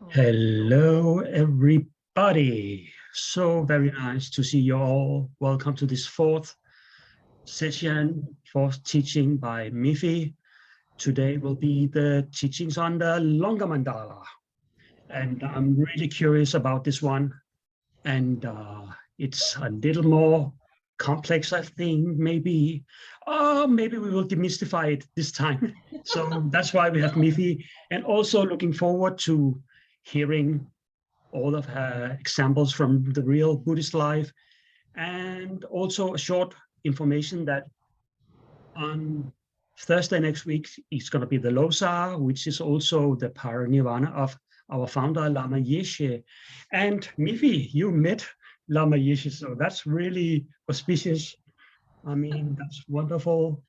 Hello, everybody. So very nice to see you all. Welcome to this fourth session, fourth teaching by Miffy. Today will be the teachings on the longer mandala. And I'm really curious about this one. And it's a little more complex, I think, maybe. Maybe we will demystify it this time. So that's why we have Miffy. And also looking forward to hearing all of her examples from the real Buddhist life, and also a short information that on Thursday next week is going to be the Losar, which is also the parinirvana of our founder, Lama Yeshe. And Miffy, you met Lama Yeshe, so that's really auspicious. I mean, that's wonderful.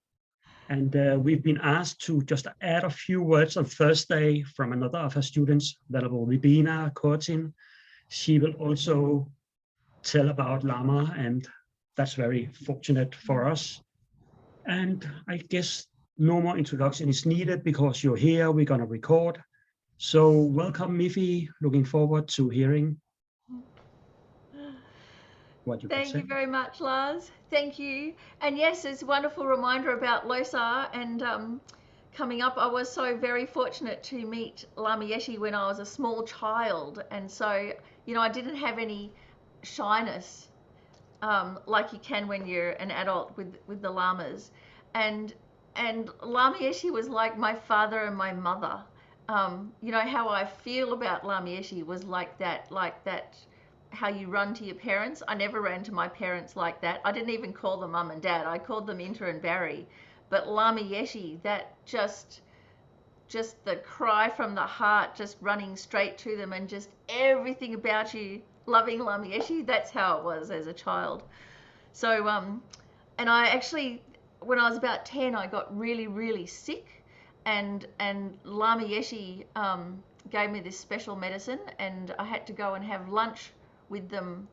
And we've been asked to just add a few words on Thursday from another of her students, Venerable Vibina Kortin. She will also tell about Lama, and that's very fortunate for us. And I guess no more introduction is needed because you're here, we're going to record. So welcome, Miffy. Looking forward to hearing what you can say. Thank you very much, Lars. Thank you. And yes, it's a wonderful reminder about Losar and coming up. I was so very fortunate to meet Lama Yeshe when I was a small child. And so, I didn't have any shyness like you can when you're an adult with the lamas. And Lama Yeshe was like my father and my mother. How I feel about Lama Yeshe was like that, how you run to your parents. I never ran to my parents like that. I didn't even call them mum and dad. I called them Inter and Barry. But Lama Yeshe, that just the cry from the heart, just running straight to them, and just everything about you loving Lama Yeshe. That's how it was as a child. So, and I actually, when I was about 10, I got really, really sick, and Lama Yeshe gave me this special medicine, and I had to go and have lunch with them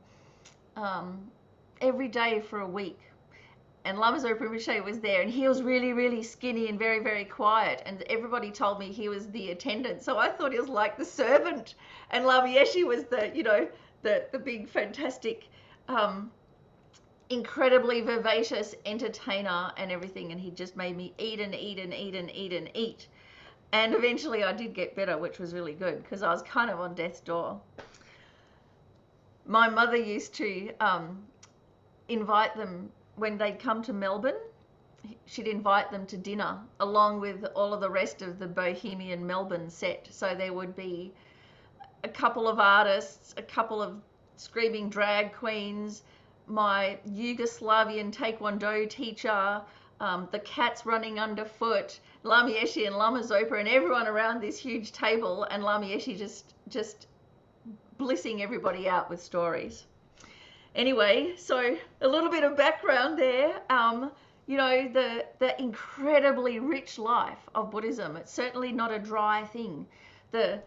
every day for a week. And Lama Zopa Rinpoche was there, and he was really, really skinny and very, very quiet. And everybody told me he was the attendant, so I thought he was like the servant. And Lama Yeshe was the big, fantastic, incredibly vivacious entertainer and everything. And he just made me eat and eat and eat and eat and eat. And eventually I did get better, which was really good because I was kind of on death's door. My mother used to invite them when they'd come to Melbourne. She'd invite them to dinner along with all of the rest of the Bohemian Melbourne set. So there would be a couple of artists, a couple of screaming drag queens, my Yugoslavian Taekwondo teacher, the cats running underfoot, Lama Yeshe and Lama Zopa, and everyone around this huge table, and Lama Yeshe just blissing everybody out with stories. Anyway, so a little bit of background there. The incredibly rich life of Buddhism. It's certainly not a dry thing. The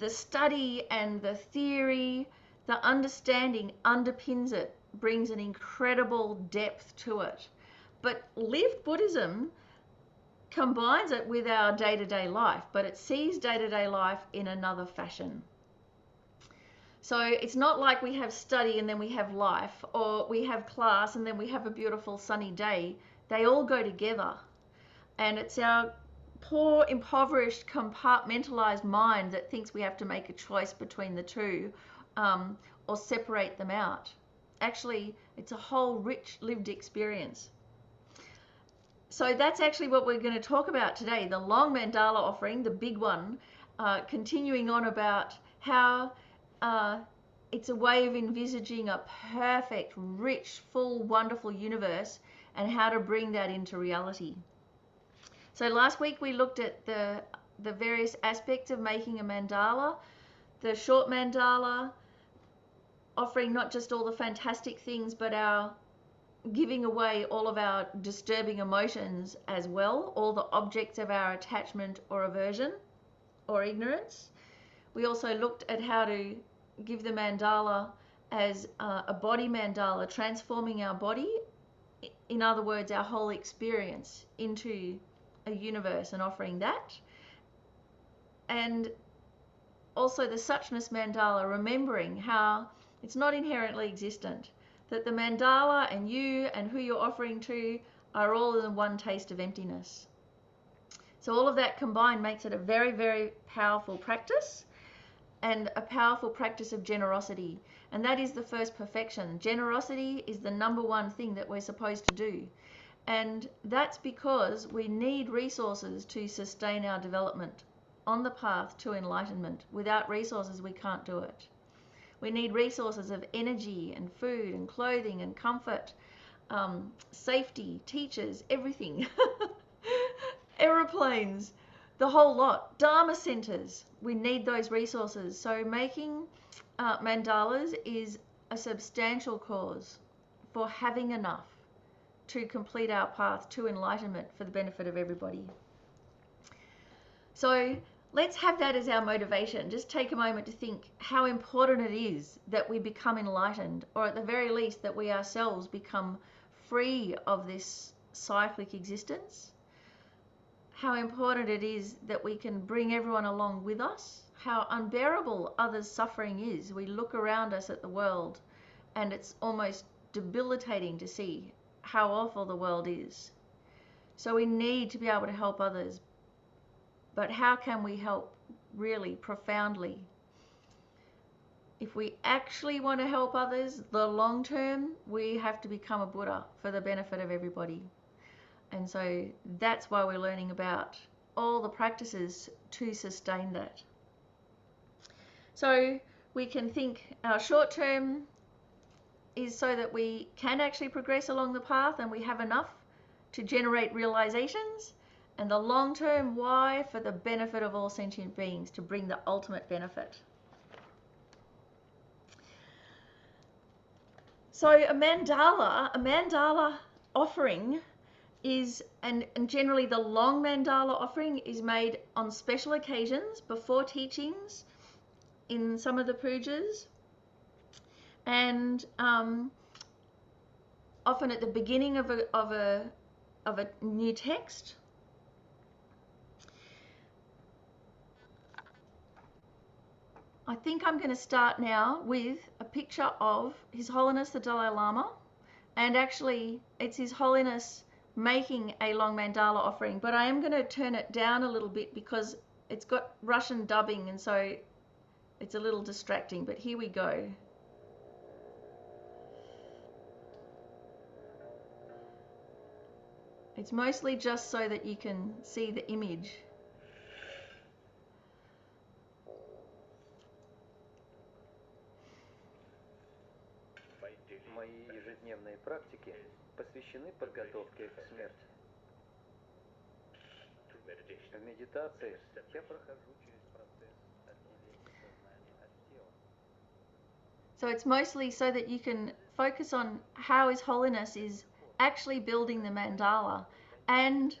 study and the theory, the understanding underpins it, brings an incredible depth to it. But lived Buddhism combines it with our day-to-day life, but it sees day-to-day life in another fashion. So it's not like we have study and then we have life, or we have class and then we have a beautiful sunny day. They all go together. And it's our poor, impoverished, compartmentalized mind that thinks we have to make a choice between the two, or separate them out. Actually, it's a whole rich lived experience. So that's actually what we're going to talk about today, the Long Mandala Offering, the big one, continuing on about how it's a way of envisaging a perfect, rich, full, wonderful universe and how to bring that into reality. So last week we looked at the various aspects of making a mandala, the short mandala, offering not just all the fantastic things, but our giving away all of our disturbing emotions as well, all the objects of our attachment or aversion or ignorance. We also looked at how to give the mandala as a body mandala, transforming our body, in other words, our whole experience, into a universe and offering that. And also the suchness mandala, remembering how it's not inherently existent, that the mandala and you and who you're offering to are all in one taste of emptiness. So all of that combined makes it a very, very powerful practice, and a powerful practice of generosity. And that is the first perfection. Generosity is the number one thing that we're supposed to do. And that's because we need resources to sustain our development on the path to enlightenment. Without resources, we can't do it. We need resources of energy and food and clothing and comfort, safety, teachers, everything. Aeroplanes, the whole lot. Dharma centers, we need those resources. So making mandalas is a substantial cause for having enough to complete our path to enlightenment for the benefit of everybody. So let's have that as our motivation. Just take a moment to think how important it is that we become enlightened, or at the very least that we ourselves become free of this cyclic existence. How important it is that we can bring everyone along with us. How unbearable others' suffering is. We look around us at the world and it's almost debilitating to see how awful the world is. So we need to be able to help others. But how can we help really profoundly? If we actually want to help others, the long term, we have to become a Buddha for the benefit of everybody. And so that's why we're learning about all the practices to sustain that. So we can think our short term is so that we can actually progress along the path and we have enough to generate realizations, and the long term why, for the benefit of all sentient beings, to bring the ultimate benefit. So a mandala offering is, and generally the long mandala offering is made on special occasions before teachings in some of the pujas, and often at the beginning of a new text. I think I'm going to start now with a picture of His Holiness the Dalai Lama, and actually it's His Holiness making a long mandala offering, but I am going to turn it down a little bit because it's got Russian dubbing and so it's a little distracting, but here we go. It's mostly just so that you can see the image. Мои ежедневные практики посвящены подготовке к смерти. В медитации я прохожу через процесс отделения сознания от тела. So it's mostly so that you can focus on how His Holiness is actually building the mandala and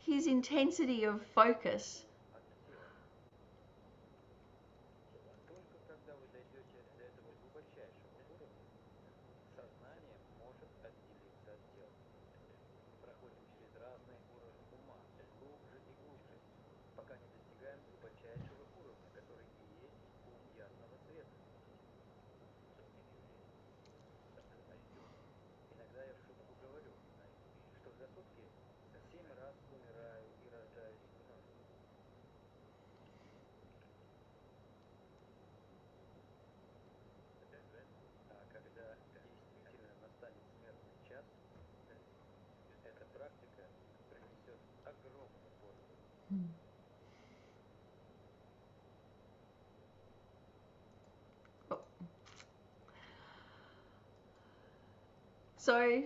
his intensity of focus. Только когда вы дойдете до этого глубочайшего уровня, сознание может отделиться от тела. Мы проходим через разные уровни ума, глубже и глубже, пока не достигаем глубочайшего уровня, который и есть ум ясного света. Иногда я в шутку говорю, что за сутки 7 раз умираю и рождаюсь вновь. А когда действительно настанет смертный час, эта практика принесет огромную пользу. So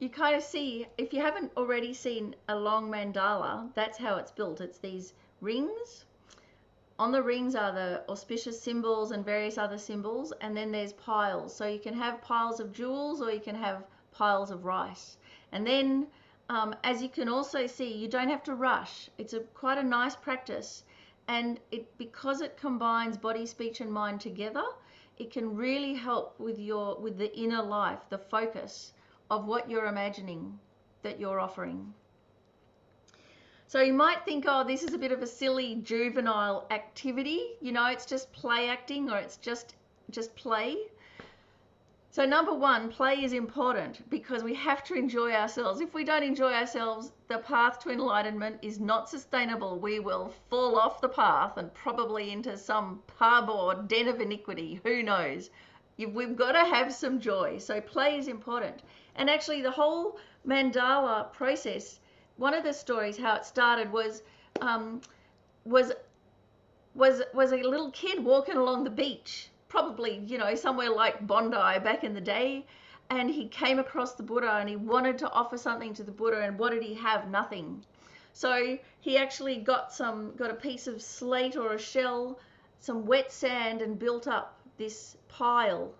you kind of see, if you haven't already seen a long mandala, that's how it's built. It's these rings. On the rings are the auspicious symbols and various other symbols, and then there's piles. So you can have piles of jewels or you can have piles of rice. And then, as you can also see, you don't have to rush. It's quite a nice practice, and because it combines body, speech, and mind together, it can really help with the inner life, the focus of what you're imagining that you're offering. So you might think, oh, this is a bit of a silly juvenile activity. You know, it's just play acting, or it's just play. So number one, play is important because we have to enjoy ourselves. If we don't enjoy ourselves, the path to enlightenment is not sustainable. We will fall off the path and probably into some pub or den of iniquity. Who knows? We've got to have some joy. So play is important. And actually the whole mandala process, one of the stories how it started was a little kid walking along the beach, probably, you know, somewhere like Bondi back in the day, and he came across the Buddha and he wanted to offer something to the Buddha, and what did he have? Nothing. So he actually got a piece of slate or a shell, some wet sand, and built up this pile.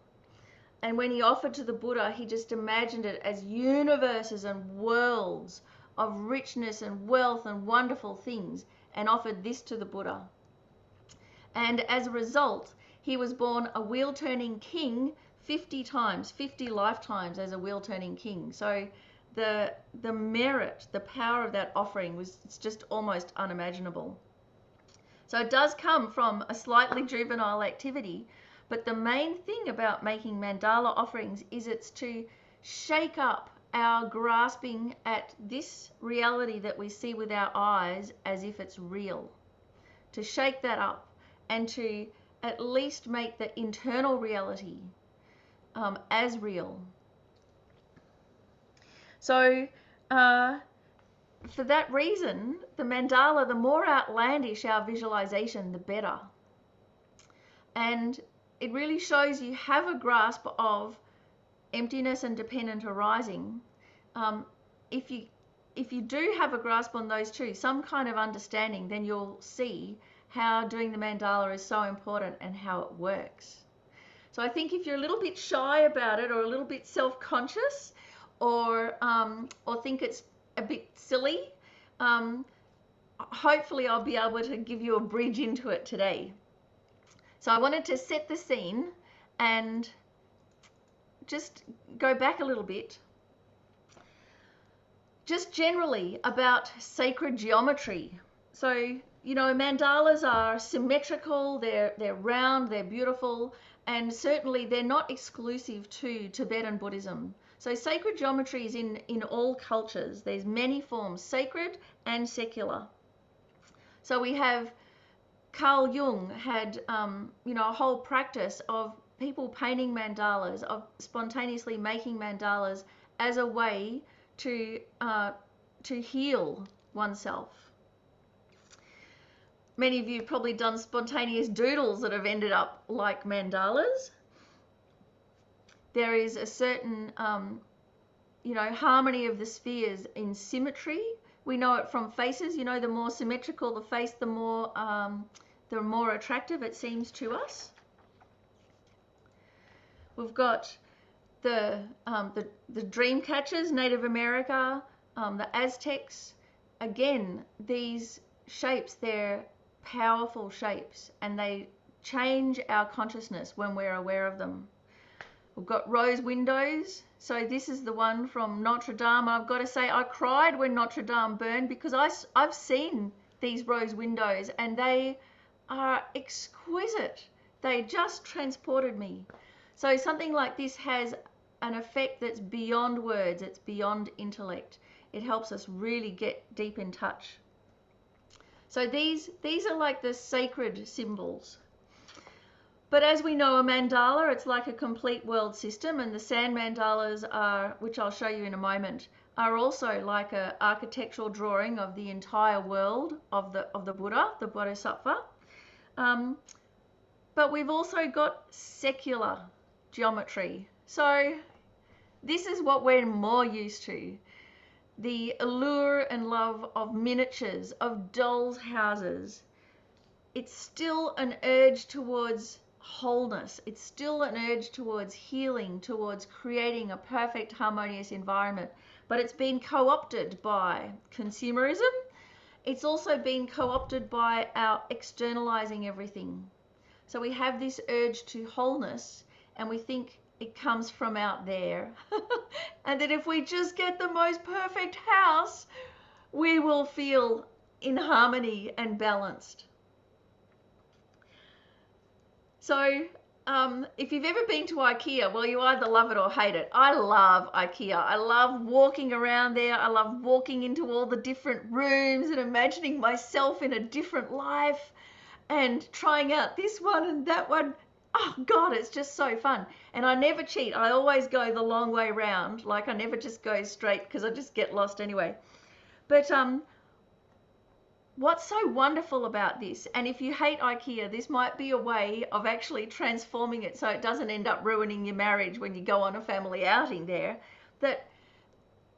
And when he offered to the Buddha, he just imagined it as universes and worlds of richness and wealth and wonderful things, and offered this to the Buddha. And as a result, he was born a wheel-turning king 50 times, 50 lifetimes as a wheel-turning king. So the merit, the power of that offering it's just almost unimaginable. So it does come from a slightly juvenile activity, but the main thing about making mandala offerings is it's to shake up our grasping at this reality that we see with our eyes as if it's real. To shake that up and to at least make the internal reality as real. So for that reason, the mandala, the more outlandish our visualization, the better. And it really shows you have a grasp of emptiness and dependent arising. If you do have a grasp on those two, some kind of understanding, then you'll see how doing the mandala is so important and how it works. So I think if you're a little bit shy about it, or a little bit self-conscious, or think it's a bit silly, hopefully I'll be able to give you a bridge into it today. So I wanted to set the scene and just go back a little bit. Just generally about sacred geometry. So, you know, mandalas are symmetrical, they're round, they're beautiful, and certainly they're not exclusive to Tibetan Buddhism. So sacred geometry is in all cultures. There's many forms, sacred and secular. So we have Carl Jung had, you know, a whole practice of people painting mandalas, of spontaneously making mandalas as a way to heal oneself. Many of you have probably done spontaneous doodles that have ended up like mandalas. There is a certain, you know, harmony of the spheres in symmetry. We know it from faces. You know, the more symmetrical the face, the more attractive it seems to us. We've got the dream catchers, Native America, the Aztecs. Again, these shapes, they're powerful shapes, and they change our consciousness when we're aware of them. We've got rose windows. So this is the one from Notre Dame. I've got to say, I cried when Notre Dame burned, because I've seen these rose windows and they are exquisite. They just transported me. So something like this has an effect that's beyond words, it's beyond intellect. It helps us really get deep in touch. So these are like the sacred symbols. But as we know, a mandala, it's like a complete world system, and the sand mandalas are, which I'll show you in a moment, are also like an architectural drawing of the entire world of the Buddha, the Bodhisattva. But we've also got secular geometry. So this is what we're more used to. The allure and love of miniatures, of dolls' houses. It's still an urge towards wholeness. It's still an urge towards healing, towards creating a perfect, harmonious environment. But it's been co-opted by consumerism. It's also been co-opted by our externalizing everything. So we have this urge to wholeness, and we think it comes from out there. And that if we just get the most perfect house, we will feel in harmony and balanced. So if you've ever been to IKEA, well, you either love it or hate it. I love IKEA. I love walking around there. I love walking into all the different rooms and imagining myself in a different life and trying out this one and that one. Oh God, it's just so fun. And I never cheat. I always go the long way round. Like I never just go straight because I just get lost anyway. But what's so wonderful about this, and if you hate IKEA, this might be a way of actually transforming it so it doesn't end up ruining your marriage when you go on a family outing there, that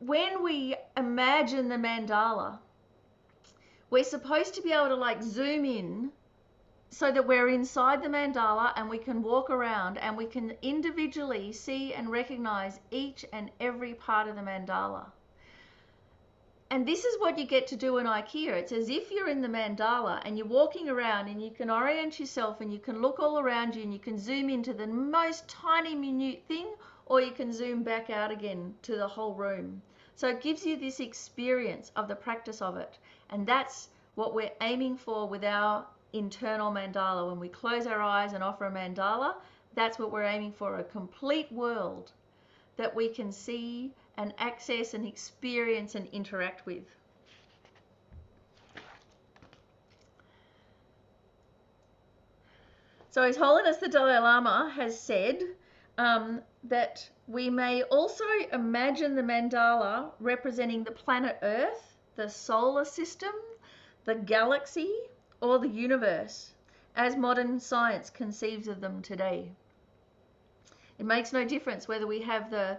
when we imagine the mandala, we're supposed to be able to like zoom in so that we're inside the mandala and we can walk around and we can individually see and recognize each and every part of the mandala. And this is what you get to do in IKEA. It's as if you're in the mandala and you're walking around and you can orient yourself and you can look all around you and you can zoom into the most tiny minute thing, or you can zoom back out again to the whole room. So it gives you this experience of the practice of it. And that's what we're aiming for with our internal mandala. When we close our eyes and offer a mandala, that's what we're aiming for, a complete world that we can see and access and experience and interact with. So His Holiness the Dalai Lama has said that we may also imagine the mandala representing the planet Earth, the solar system, the galaxy, or the universe, as modern science conceives of them today. It makes no difference whether we have the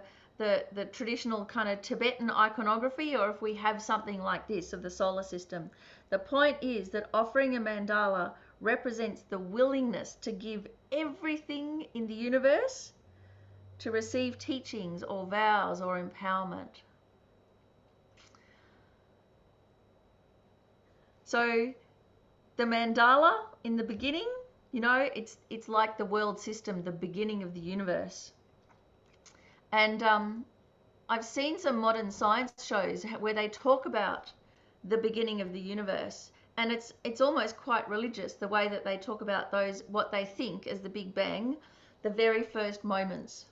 traditional kind of Tibetan iconography or if we have something like this of the solar system. The point is that offering a mandala represents the willingness to give everything in the universe to receive teachings or vows or empowerment. So the mandala in the beginning, you know, it's like the world system, the beginning of the universe. And I've seen some modern science shows where they talk about the beginning of the universe, and it's almost quite religious the way that they talk about those, what they think as the Big Bang, the very first moments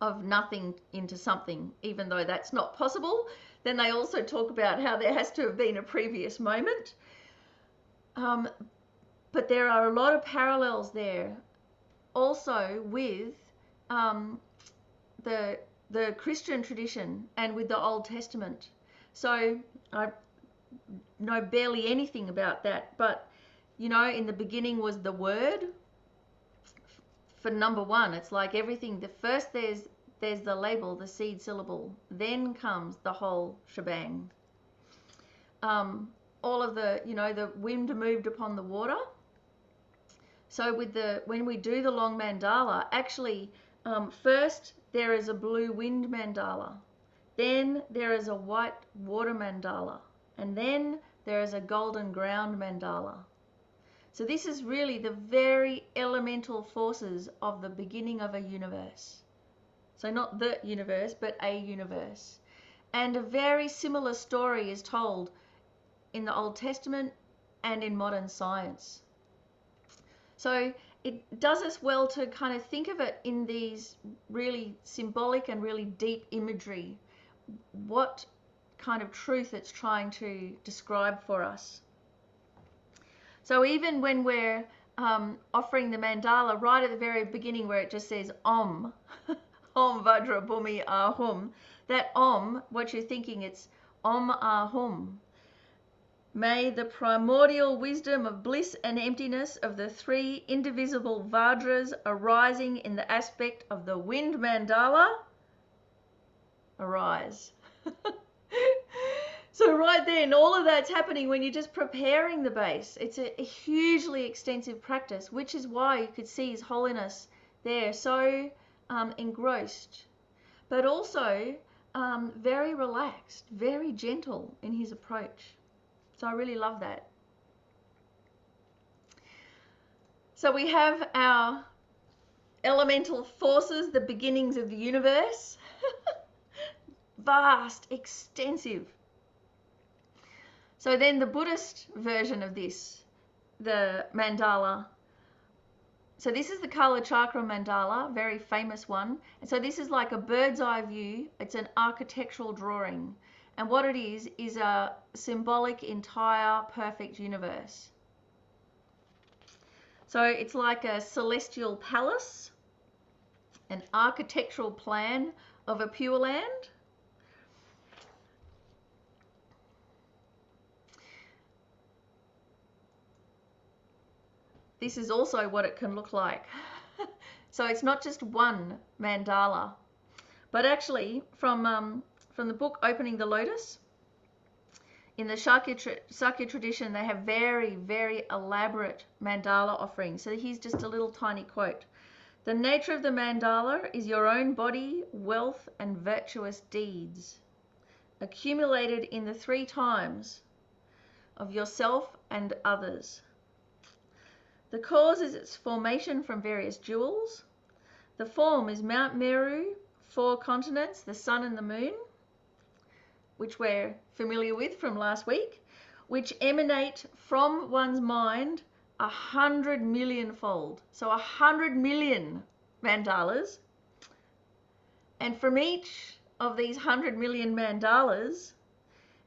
of nothing into something, even though that's not possible. Then they also talk about how there has to have been a previous moment. But there are a lot of parallels there also with the Christian tradition and with the Old Testament. So I know barely anything about that, but you know, in the beginning was the Word. For number one, it's like everything. First there's the label, the seed syllable, then comes the whole shebang. All of the, you know, the wind moved upon the water. So when we do the long mandala, actually first there is a blue wind mandala, then there is a white water mandala, and then there is a golden ground mandala. So this is really the very elemental forces of the beginning of a universe. So not the universe, but a universe. And a very similar story is told in the Old Testament and in modern science. So it does us well to kind of think of it in these really symbolic and really deep imagery, what kind of truth it's trying to describe for us. So even when we're offering the mandala, right at the very beginning where it just says Om, Om Vajra Bhumi Ahum, that Om, what you're thinking, it's Om Ahum. May the primordial wisdom of bliss and emptiness of the three indivisible Vajras arising in the aspect of the wind mandala arise. So right then, all of that's happening when you're just preparing the base. It's a hugely extensive practice, which is why you could see His Holiness there so engrossed, but also very relaxed, very gentle in his approach. So I really love that. So we have our elemental forces, the beginnings of the universe. Vast, extensive. So then the Buddhist version of this, the mandala. So this is the color Chakra mandala, very famous one. And so this is like a bird's eye view. It's an architectural drawing. And what it is a symbolic, entire, perfect universe. So it's like a celestial palace, an architectural plan of a pure land. This is also what it can look like. So it's not just one mandala, but actually from the book Opening the Lotus, in the Sakya tradition, they have very, very elaborate mandala offerings. So here's just a little tiny quote. The nature of the mandala is your own body, wealth, and virtuous deeds, accumulated in the 3 times of yourself and others. The cause is its formation from various jewels. The form is Mount Meru, 4 continents, the sun and the moon, which we're familiar with from last week, which emanate from one's mind 100 million-fold. So 100 million mandalas. And from each of these 100 million mandalas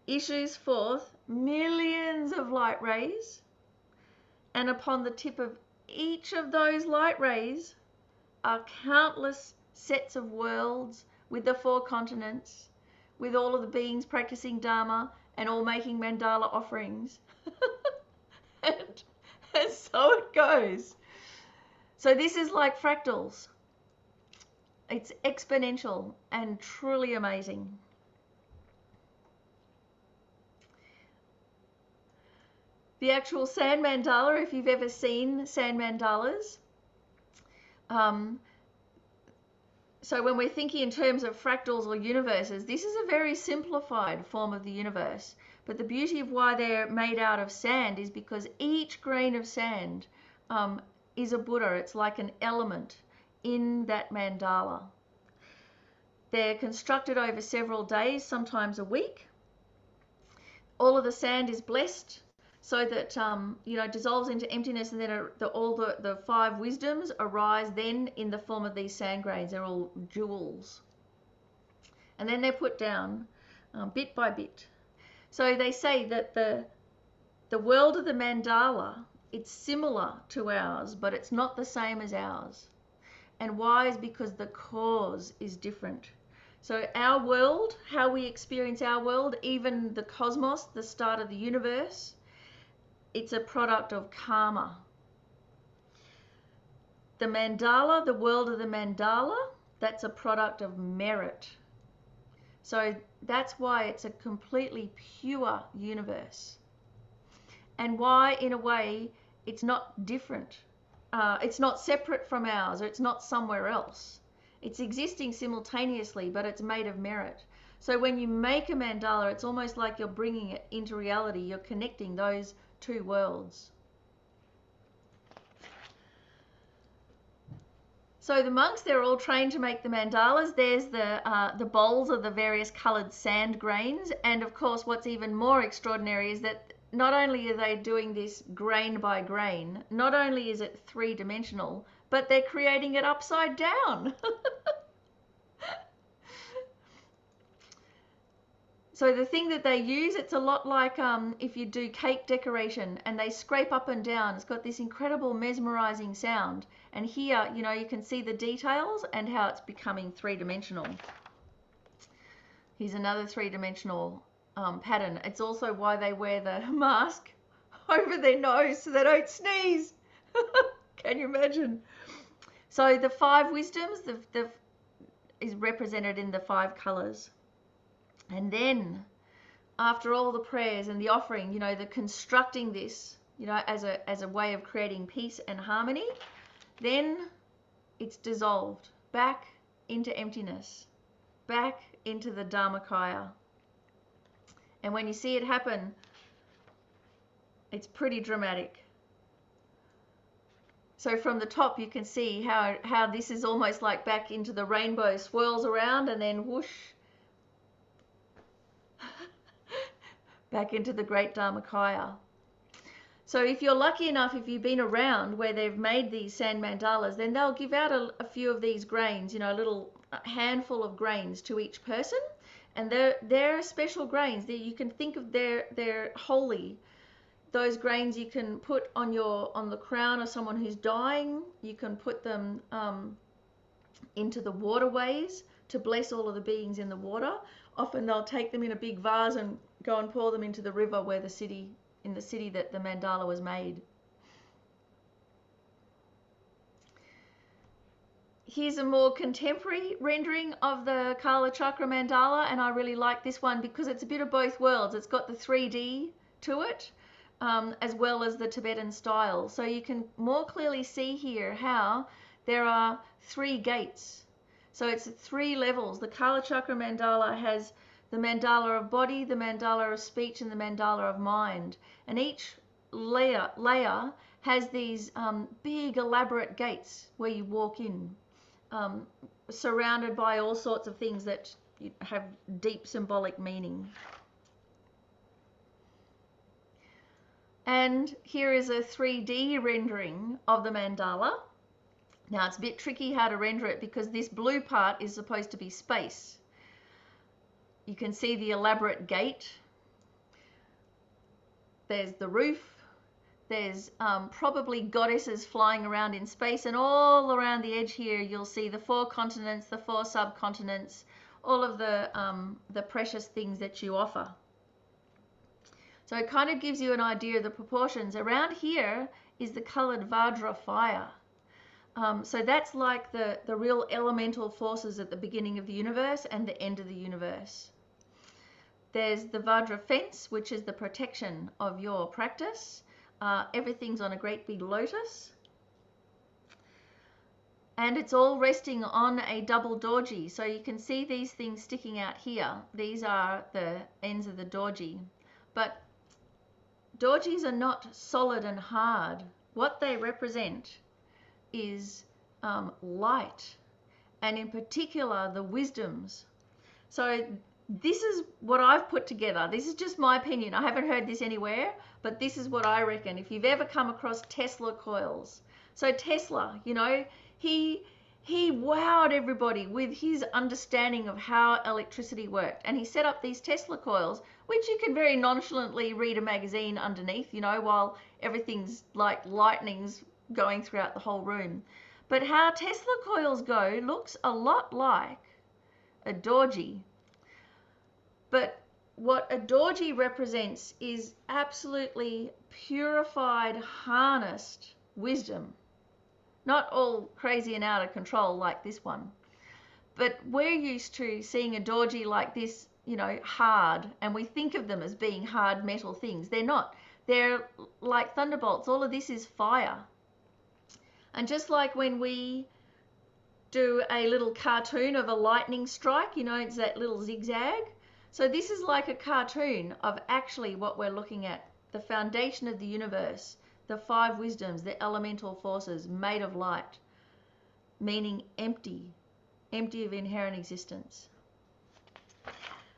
issues forth millions of light rays. And upon the tip of each of those light rays are countless sets of worlds with the 4 continents, with all of the beings practicing Dharma and all making mandala offerings. and so it goes. So this is like fractals. It's exponential and truly amazing. The actual sand mandala, if you've ever seen sand mandalas, so when we're thinking in terms of fractals or universes, this is a very simplified form of the universe. But the beauty of why they're made out of sand is because each grain of sand is a Buddha. It's like an element in that mandala. They're constructed over several days, sometimes a week. All of the sand is blessed so that dissolves into emptiness, and then all the 5 wisdoms arise then in the form of these sand grains. They're all jewels. And then they're put down bit by bit. So they say that the world of the mandala, it's similar to ours, but it's not the same as ours. And why is because the cause is different. So our world, how we experience our world, even the cosmos, the start of the universe, it's a product of karma. The mandala, the world of the mandala, that's a product of merit. So that's why it's a completely pure universe. And why, in a way, it's not different. It's not separate from ours, or it's not somewhere else. It's existing simultaneously, but it's made of merit. So when you make a mandala, it's almost like you're bringing it into reality. You're connecting those 2 worlds. So the monks, they're all trained to make the mandalas. There's the bowls of the various coloured sand grains. And of course, what's even more extraordinary is that not only are they doing this grain by grain, not only is it 3-dimensional, but they're creating it upside down. So the thing that they use, it's a lot like if you do cake decoration and they scrape up and down. It's got this incredible mesmerizing sound. And here, you can see the details and how it's becoming 3-dimensional. Here's another 3-dimensional pattern. It's also why they wear the mask over their nose so they don't sneeze. Can you imagine? So the 5 wisdoms is represented in the 5 colors. And then, after all the prayers and the offering, the constructing this, as a way of creating peace and harmony, then it's dissolved back into emptiness, back into the Dharmakaya. And when you see it happen, it's pretty dramatic. So from the top, you can see how this is almost like back into the rainbow, swirls around and then whoosh, back into the Great Dharmakaya. So if you're lucky enough, if you've been around where they've made these sand mandalas, then they'll give out a few of these grains, you know, a little handful of grains to each person. And they're special grains. You can think of they're holy. Those grains you can put on the crown of someone who's dying. You can put them into the waterways to bless all of the beings in the water. Often they'll take them in a big vase and go and pour them into the river where in the city that the mandala was made. Here's a more contemporary rendering of the Kala Chakra mandala, and I really like this one because it's a bit of both worlds. It's got the 3D to it, as well as the Tibetan style. So you can more clearly see here how there are 3 gates. So it's 3 levels. The Kala Chakra mandala has the mandala of body, the mandala of speech, and the mandala of mind. And each layer has these big elaborate gates where you walk in, surrounded by all sorts of things that have deep symbolic meaning. And here is a 3D rendering of the mandala. Now it's a bit tricky how to render it because this blue part is supposed to be space. You can see the elaborate gate. There's the roof. There's probably goddesses flying around in space, and all around the edge here you'll see the 4 continents, the 4 subcontinents, all of the precious things that you offer. So it kind of gives you an idea of the proportions. Around here is the colored Vajra fire. So that's like the real elemental forces at the beginning of the universe and the end of the universe. There's the Vajra fence, which is the protection of your practice. Everything's on a great big lotus. And it's all resting on a double dorji. So you can see these things sticking out here. These are the ends of the dorji. But dorjis are not solid and hard. What they represent is light, and in particular the wisdoms. So this is what I've put together. This is just my opinion. I haven't heard this anywhere, but this is what I reckon. If you've ever come across Tesla coils. So Tesla, you know, he wowed everybody with his understanding of how electricity worked. And he set up these Tesla coils, which you can very nonchalantly read a magazine underneath, you know, while everything's like lightning's going throughout the whole room. But how Tesla coils go looks a lot like a dorji. But what a dorji represents is absolutely purified, harnessed wisdom. Not all crazy and out of control like this one. But we're used to seeing a dorji like this, you know, hard, and we think of them as being hard metal things. They're not. They're like thunderbolts. All of this is fire. And just like when we do a little cartoon of a lightning strike, you know, it's that little zigzag. So this is like a cartoon of actually what we're looking at, the foundation of the universe, the 5 wisdoms, the elemental forces made of light, meaning empty of inherent existence.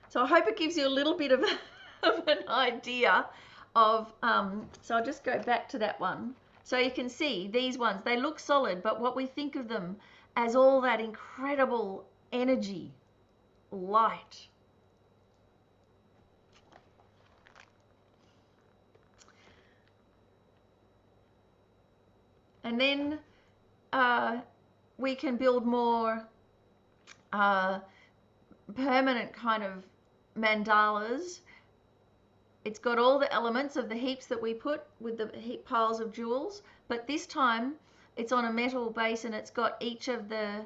So I hope it gives you a little bit of an idea of, so I'll just go back to that one. So you can see these ones, they look solid, but what we think of them as all that incredible energy, light. And then we can build more permanent kind of mandalas. It's got all the elements of the heaps that we put with the heap piles of jewels, but this time it's on a metal base and it's got each of the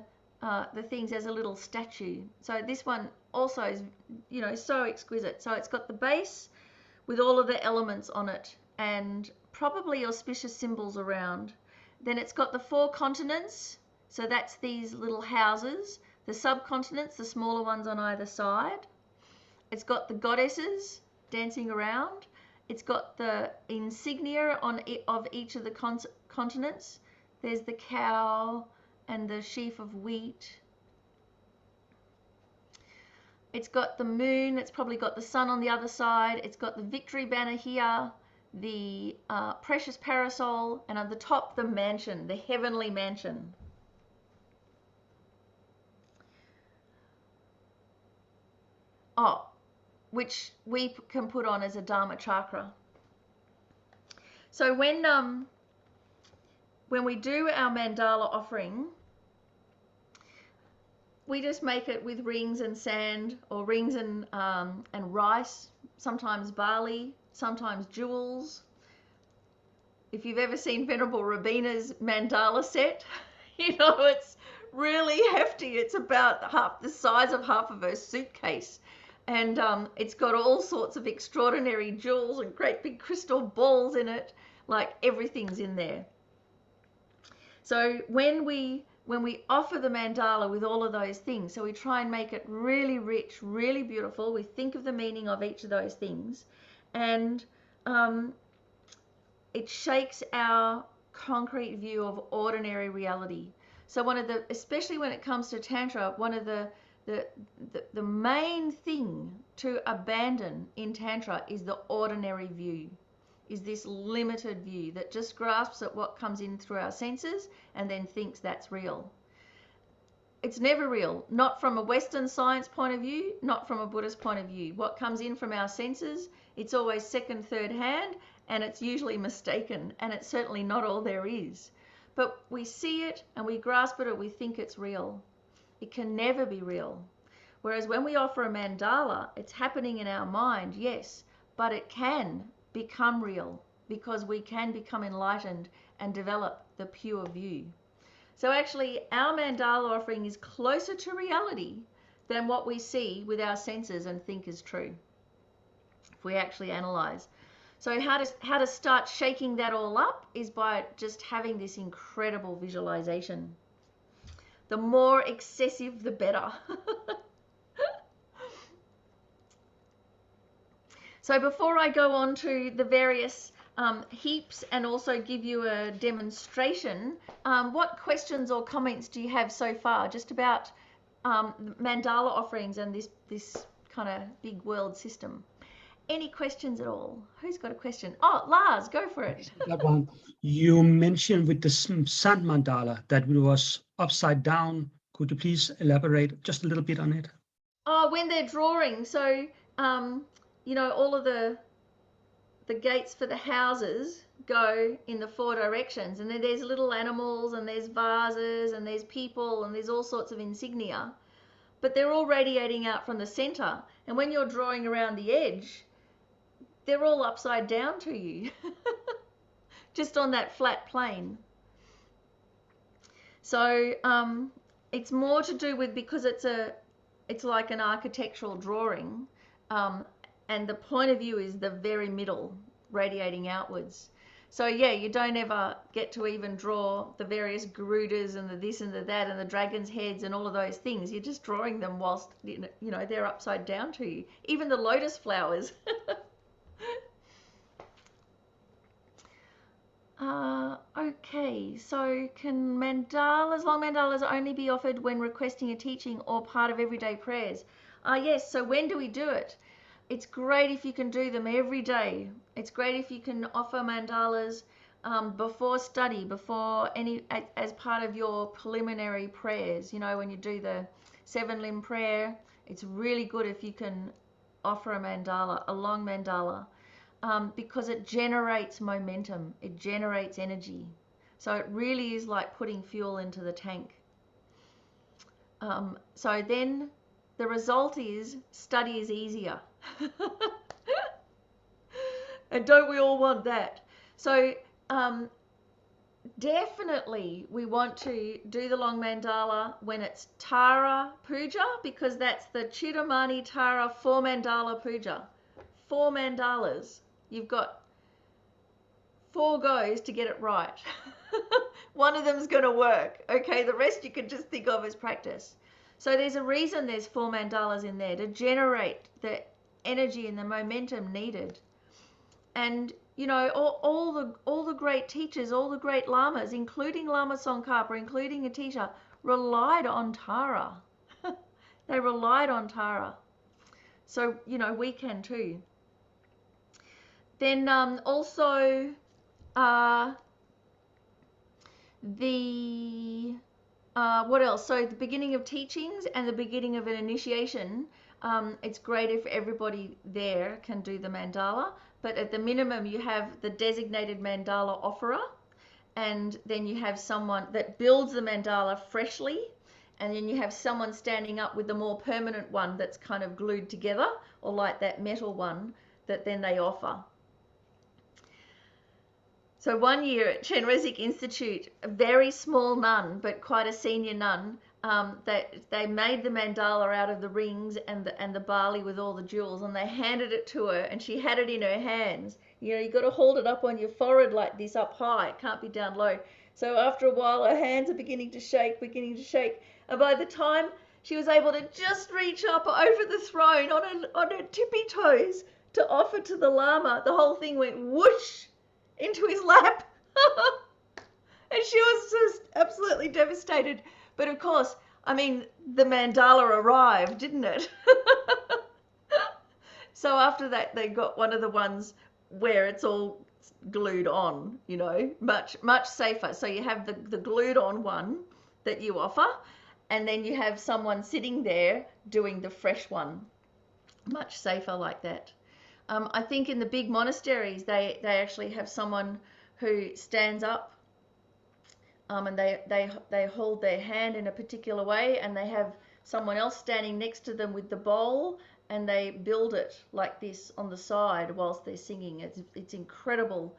things as a little statue. So this one also is, you know, so exquisite. So it's got the base with all of the elements on it and probably auspicious symbols around. Then it's got the 4 continents, so that's these little houses, the subcontinents, the smaller ones on either side. It's got the goddesses dancing around. It's got the insignia of each of the continents. There's the cow and the sheaf of wheat. It's got the moon, it's probably got the sun on the other side, it's got the victory banner here, the precious parasol, and at the top the mansion, the heavenly mansion. Oh, which we can put on as a Dharma chakra. So when we do our mandala offering, we just make it with rings and sand, or rings and rice, sometimes barley, sometimes jewels. If you've ever seen Venerable Rabina's mandala set, you know it's really hefty. It's about half the size of half of her suitcase. And it's got all sorts of extraordinary jewels and great big crystal balls in it, like everything's in there. So when we offer the mandala with all of those things, so we try and make it really rich, really beautiful. We think of the meaning of each of those things, and it shakes our concrete view of ordinary reality. So especially when it comes to Tantra, one of the main thing to abandon in Tantra is the ordinary view, is this limited view that just grasps at what comes in through our senses and then thinks that's real. It's never real, not from a Western science point of view, not from a Buddhist point of view. What comes in from our senses, it's always second, third hand, and it's usually mistaken, and it's certainly not all there is. But we see it and we grasp it, or we think it's real. It can never be real. Whereas when we offer a mandala, it's happening in our mind, yes, but it can become real because we can become enlightened and develop the pure view. So actually, our mandala offering is closer to reality than what we see with our senses and think is true, if we actually analyze. So how to start shaking that all up is by just having this incredible visualization. The more excessive, the better. So before I go on to the various heaps and also give you a demonstration, what questions or comments do you have so far just about mandala offerings and this kind of big world system? Any questions at all? Who's got a question? Oh, Lars, go for it. That one. You mentioned with the Sun Mandala that it was upside down. Could you please elaborate just a little bit on it? Oh, when they're drawing. So, you know, all of the gates for the houses go in the 4 directions, and then there's little animals and there's vases and there's people and there's all sorts of insignia, but they're all radiating out from the center. And when you're drawing around the edge, they're all upside down to you, just on that flat plane. So it's more to do with, because it's like an architectural drawing, and the point of view is the very middle, radiating outwards. So yeah, you don't ever get to even draw the various Garudas and the this and the that and the dragon's heads and all of those things. You're just drawing them whilst, you know, they're upside down to you. Even the lotus flowers. Okay, so can long mandalas only be offered when requesting a teaching or part of everyday prayers? Yes, so when do we do it? It's great if you can do them every day. It's great if you can offer mandalas before study, as part of your preliminary prayers. You know, when you do the 7-limb prayer, it's really good if you can offer a mandala, a long mandala. Because it generates momentum, it generates energy. So it really is like putting fuel into the tank. So then the result is study is easier. And don't we all want that? So definitely we want to do the long mandala when it's Tara Puja, because that's the Chidamani Tara 4 mandala puja. 4 mandalas. You've got 4 goes to get it right. One of them's going to work. Okay, the rest you can just think of as practice. So there's a reason there's 4 mandalas in there, to generate the energy and the momentum needed. And you know, all the great teachers, all the great lamas, including Lama Tsongkhapa, including Atisha, relied on Tara. They relied on Tara. So, you know, we can too. Then also what else? So the beginning of teachings and the beginning of an initiation, it's great if everybody there can do the mandala, but at the minimum you have the designated mandala offerer, and then you have someone that builds the mandala freshly, and then you have someone standing up with the more permanent one that's kind of glued together, or like that metal one that then they offer. So one year at Chenrezig Institute, a very small nun, but quite a senior nun, they made the mandala out of the rings and the barley with all the jewels, and they handed it to her, and she had it in her hands. You know, you got to hold it up on your forehead like this, up high. It can't be down low. So after a while, her hands are beginning to shake, and by the time she was able to just reach up over the throne on her tippy toes to offer to the Lama, the whole thing went whoosh into his lap. And she was just absolutely devastated. But of course, I mean, the mandala arrived, didn't it? So after that, they got one of the ones where it's all glued on, you know, much safer. So you have the glued on one that you offer, and then you have someone sitting there doing the fresh one. Much safer like that. I think in the big monasteries, they actually have someone who stands up, and they hold their hand in a particular way, and they have someone else standing next to them with the bowl, and they build it like this on the side whilst they're singing. It's incredible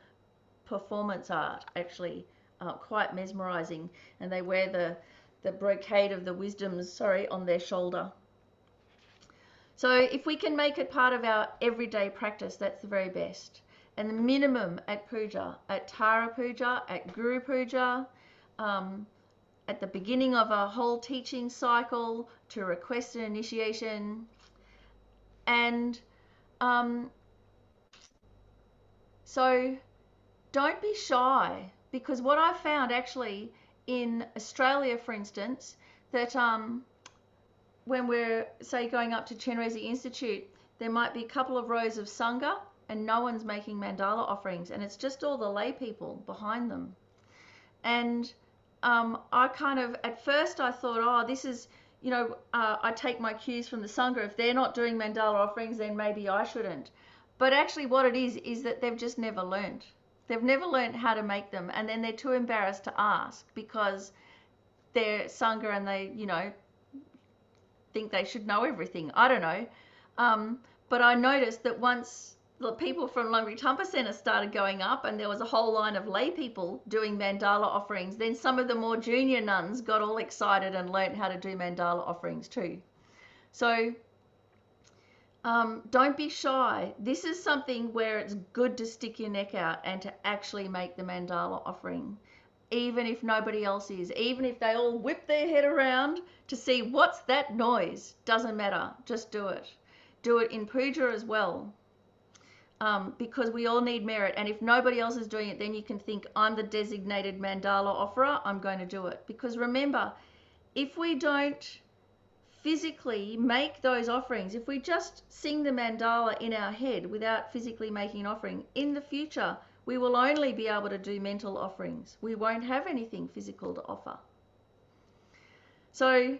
performance art, actually, quite mesmerizing, and they wear the brocade of the wisdoms, on their shoulder. So if we can make it part of our everyday practice, that's the very best. And the minimum at Puja, at Tara Puja, at Guru Puja, at the beginning of a whole teaching cycle, to request an initiation. And so don't be shy, because what I found actually in Australia, for instance, that when we're, say, going up to Chenrezig Institute, there might be a couple of rows of Sangha and no one's making mandala offerings, and it's just all the lay people behind them. And I kind of, at first I thought, oh, this is, you know, I take my cues from the Sangha. If they're not doing mandala offerings, then maybe I shouldn't. But actually what it is that they've just never learned. They've never learned how to make them, and then they're too embarrassed to ask because they're Sangha and they, you know, think they should know everything. I don't know. But I noticed that once the people from Lungri Tampa Center started going up and there was a whole line of lay people doing mandala offerings, then some of the more junior nuns got all excited and learned how to do mandala offerings too. So don't be shy. This is something where it's good to stick your neck out and to actually make the mandala offering, even if nobody else is, even if they all whip their head around to see what's that noise. Doesn't matter, just do it. Do it in puja as well, because we all need merit, and if nobody else is doing it, then you can think, I'm the designated mandala offerer, I'm going to do it. Because remember, if we don't physically make those offerings, if we just sing the mandala in our head without physically making an offering, in the future we will only be able to do mental offerings. We won't have anything physical to offer. So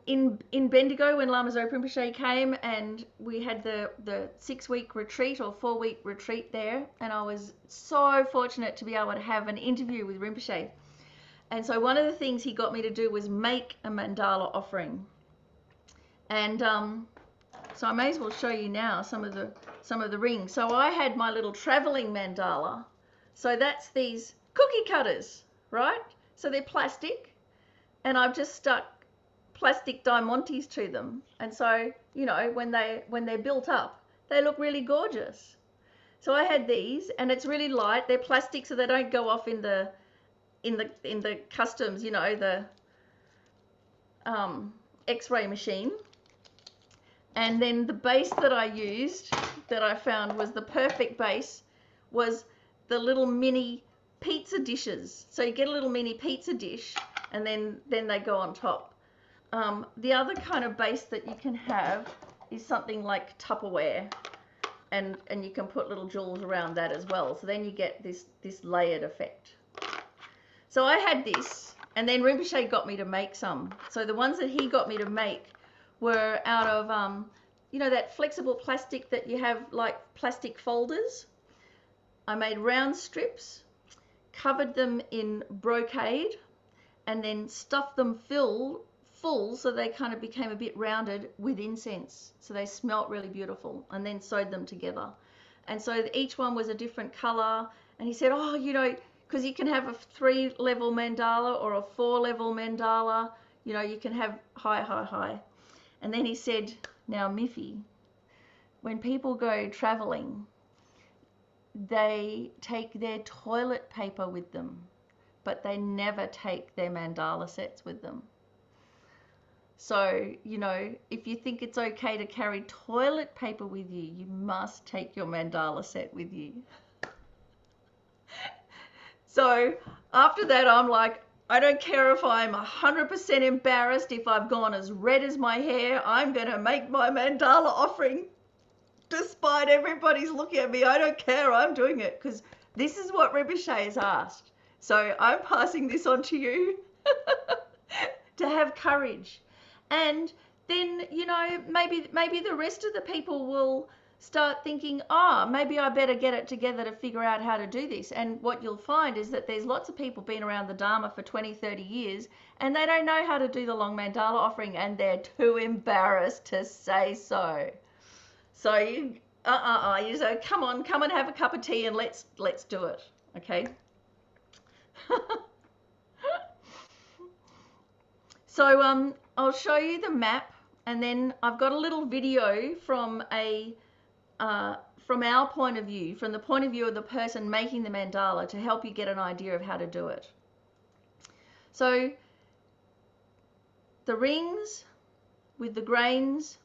in Bendigo, when Lama Zopa Rinpoche came, and we had the 6-week retreat or 4-week retreat there, and I was so fortunate to be able to have an interview with Rinpoche. And so one of the things he got me to do was make a mandala offering. And so I may as well show you now some of the rings. So I had my little traveling mandala. So that's these cookie cutters, right? So they're plastic, and I've just stuck plastic diamantes to them. And so, you know, when they're built up, they look really gorgeous. So I had these, and it's really light. They're plastic, so they don't go off in the customs, you know, the X-ray machine. And then the base that I used, that I found was the perfect base, was the little mini pizza dishes. So you get a little mini pizza dish, and then they go on top. The other kind of base that you can have is something like Tupperware, and you can put little jewels around that as well. So then you get this layered effect. So I had this, and then Rinpoche got me to make some. So the ones that he got me to make were out of, you know, that flexible plastic that you have like plastic folders. I made round strips, covered them in brocade, and then stuffed them full so they kind of became a bit rounded with incense. So they smelt really beautiful, and then sewed them together. And so each one was a different color. And he said, oh, you know, because you can have a 3-level mandala or a 4-level mandala, you know, you can have high, high, high. And then he said, now, Miffy, when people go traveling, they take their toilet paper with them, but they never take their mandala sets with them. So, you know, if you think it's okay to carry toilet paper with you, you must take your mandala set with you. So after that, I'm like, I don't care if I'm 100% embarrassed, if I've gone as red as my hair, I'm going to make my mandala offering. Despite everybody's looking at me, I don't care, I'm doing it, because this is what Rinpoche has asked. So I'm passing this on to you to have courage. And then, you know, maybe the rest of the people will start thinking, oh, maybe I better get it together to figure out how to do this. And what you'll find is that there's lots of people been around the Dharma for 20, 30 years, and they don't know how to do the long mandala offering, and they're too embarrassed to say so. So you say, come and have a cup of tea and let's do it, okay? So I'll show you the map, and then I've got a little video from our point of view, from the point of view of the person making the mandala, to help you get an idea of how to do it. So the rings with the grains,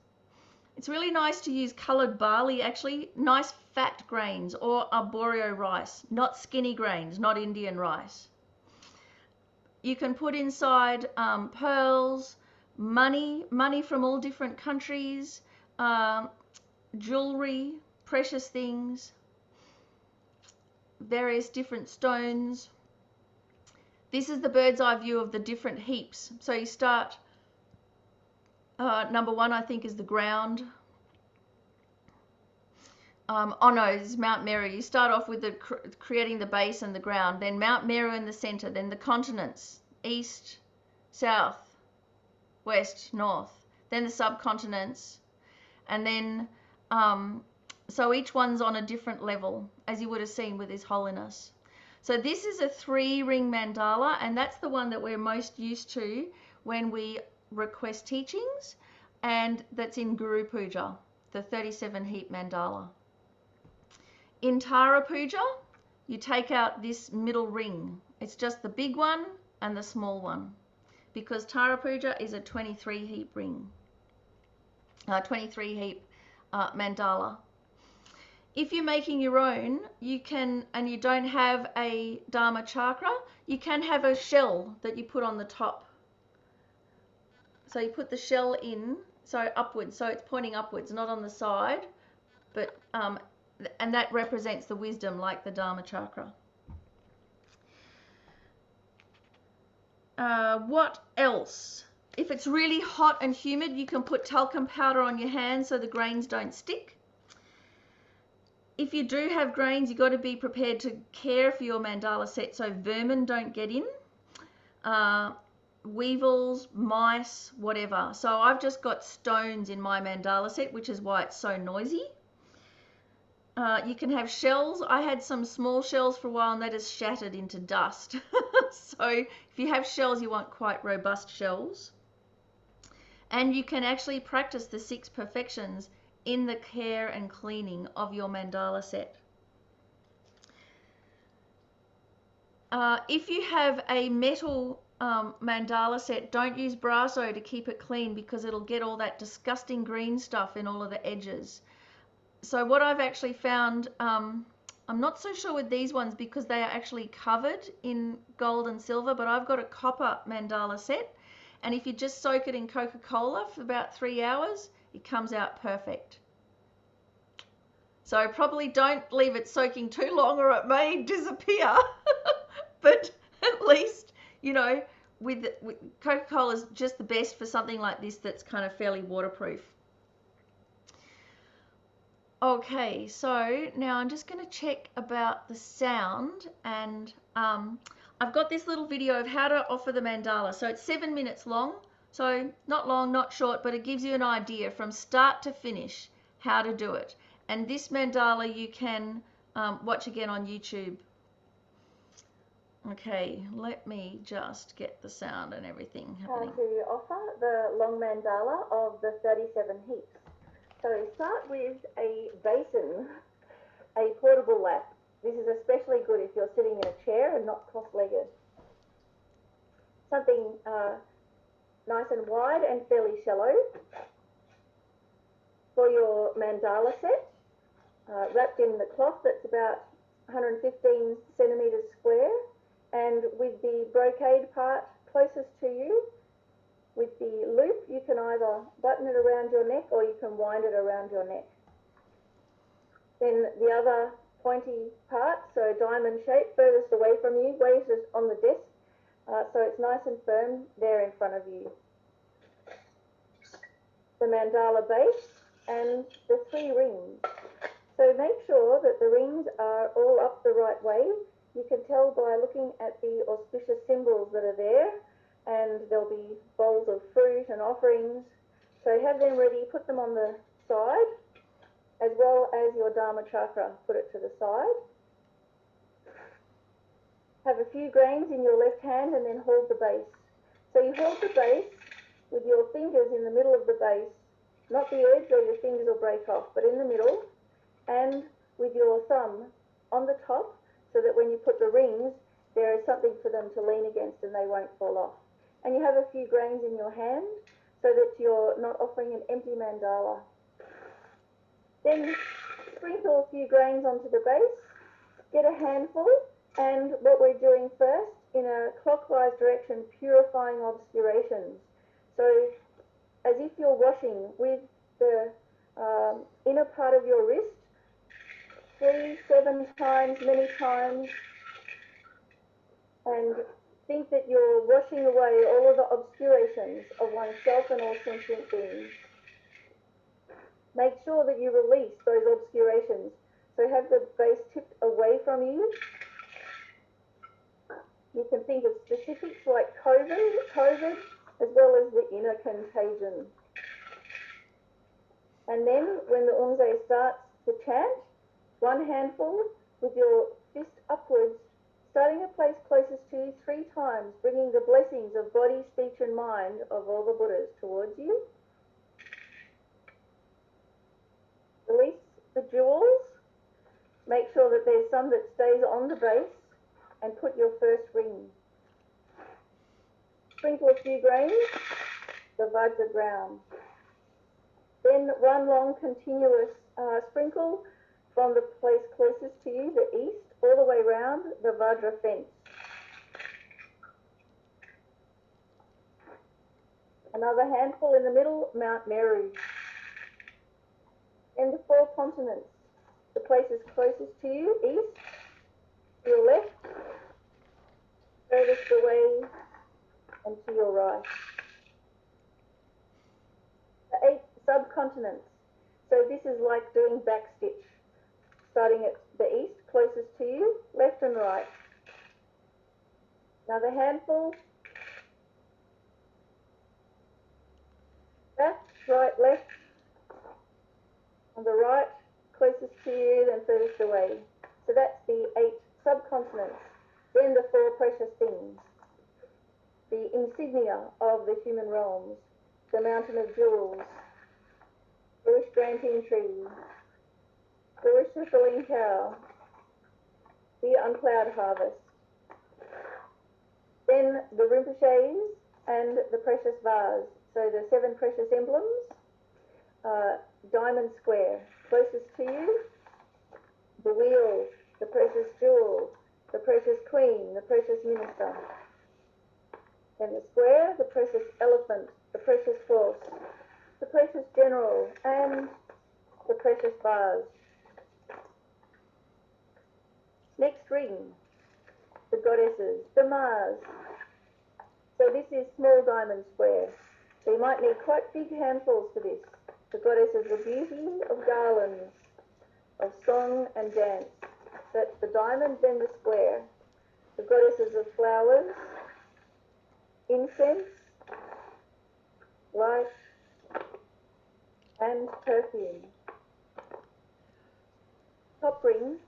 it's really nice to use colored barley, actually, nice fat grains, or arborio rice, not skinny grains, not Indian rice. You can put inside pearls, money from all different countries, jewelry, precious things, various different stones. This is the bird's eye view of the different heaps. So you start, number one, I think, is the ground. Oh no, this is Mount Meru. You start off with creating the base and the ground, then Mount Meru in the center, then the continents, east, south, west, north, then the subcontinents, and then so each one's on a different level, as you would have seen with His Holiness. So this is a 3-ring mandala, and that's the one that we're most used to when we request teachings, and that's in Guru Puja, the 37 heap mandala. In Tara Puja, you take out this middle ring. It's just the big one and the small one, because Tara Puja is a 23 heap ring, 23 heap mandala. If you're making your own, you can, and you don't have a Dharma chakra, you can have a shell that you put on the top. So you put the shell in, so upwards, so it's pointing upwards, not on the side, but and that represents the wisdom, like the Dharma chakra. What else? If it's really hot and humid, you can put talcum powder on your hands so the grains don't stick. If you do have grains, you've got to be prepared to care for your mandala set so vermin don't get in. Weevils, mice, whatever. So I've just got stones in my mandala set, which is why it's so noisy. You can have shells. I had some small shells for a while, and they just shattered into dust. So if you have shells, you want quite robust shells. And you can actually practice the 6 perfections in the care and cleaning of your mandala set. If you have a metal mandala set, don't use Brasso to keep it clean, because it'll get all that disgusting green stuff in all of the edges. So what I've actually found, I'm not so sure with these ones because they are actually covered in gold and silver, but I've got a copper mandala set, and if you just soak it in Coca-Cola for about 3 hours, It comes out perfect. So probably don't leave it soaking too long or it may disappear. But at least, you know, with Coca-Cola is just the best for something like this that's kind of fairly waterproof. Okay, so now I'm just going to check about the sound, and I've got this little video of how to offer the mandala. So it's 7 minutes long, so not long, not short, but it gives you an idea from start to finish how to do it. And this mandala you can watch again on YouTube. Okay, let me just get the sound and everything happening. How to offer the long mandala of the 37 heaps. So start with a basin, a portable lap. This is especially good if you're sitting in a chair and not cross-legged. Something nice and wide and fairly shallow. For your mandala set, wrapped in the cloth that's about 115 centimetres square, and with the brocade part closest to you. With the loop, you can either button it around your neck or you can wind it around your neck. Then the other pointy part, so diamond shape, furthest away from you, weighs it on the desk, so it's nice and firm there in front of you. The mandala base and the 3 rings. So make sure that the rings are all up the right way. You can tell by looking at the auspicious symbols that are there, and there'll be bowls of fruit and offerings. So have them ready, put them on the side, as well as your Dharma Chakra, put it to the side. Have a few grains in your left hand and then hold the base. So you hold the base with your fingers in the middle of the base, not the edge or your fingers will break off, but in the middle, and with your thumb on the top, so that when you put the rings, there is something for them to lean against and they won't fall off. And you have a few grains in your hand so that you're not offering an empty mandala. Then sprinkle a few grains onto the base, get a handful, and what we're doing first, in a clockwise direction, purifying obscurations. So as if you're washing with the inner part of your wrist, 3, 7 times, many times, and think that you're washing away all of the obscurations of oneself and all sentient beings. Make sure that you release those obscurations. So have the base tipped away from you. You can think of specifics like COVID, as well as the inner contagion. And then when the Unze starts to chant, 1 handful with your fist upwards, starting a place closest to you 3 times, bringing the blessings of body, speech and mind of all the Buddhas towards you. Release the jewels. Make sure that there's some that stays on the base, and put your first ring. Sprinkle a few grains, the Vajra ground. Then 1 long continuous sprinkle from the place closest to you, the east, all the way round the Vajra fence. Another handful in the middle, Mount Meru. And the 4 continents, the places closest to you, east, to your left, furthest away, and to your right. The 8 subcontinents. So this is like doing backstitch, starting at the east, closest to you, left and right. Another handful. Left, right, left. On the right, closest to you, then furthest away. So that's the 8 subcontinents. Then the 4 precious things. The insignia of the human realms. The mountain of jewels. The wish granting tree. The wish fulfilling cow. The unplowed harvest. Then the Rinpoches and the precious vase. So the 7 precious emblems. Diamond square, closest to you, the wheel, the precious jewel, the precious queen, the precious minister. Then the square, the precious elephant, the precious horse, the precious general, and the precious vase. Next ring, the goddesses, the Mars. So this is small diamond square. So you might need quite big handfuls for this. The goddesses, the beauty of garlands, of song and dance. That's the diamond, then the square. The goddesses of flowers, incense, light, and perfume. Top ring,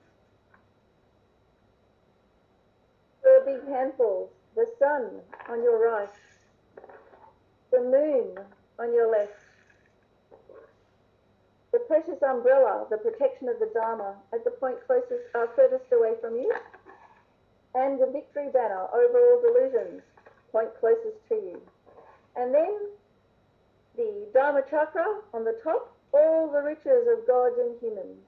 4 big handfuls. The sun on your right, the moon on your left, the precious umbrella, the protection of the Dharma, at the point furthest away from you, and the victory banner over all delusions, point closest to you. And then the Dharma Chakra on the top, all the riches of gods and humans.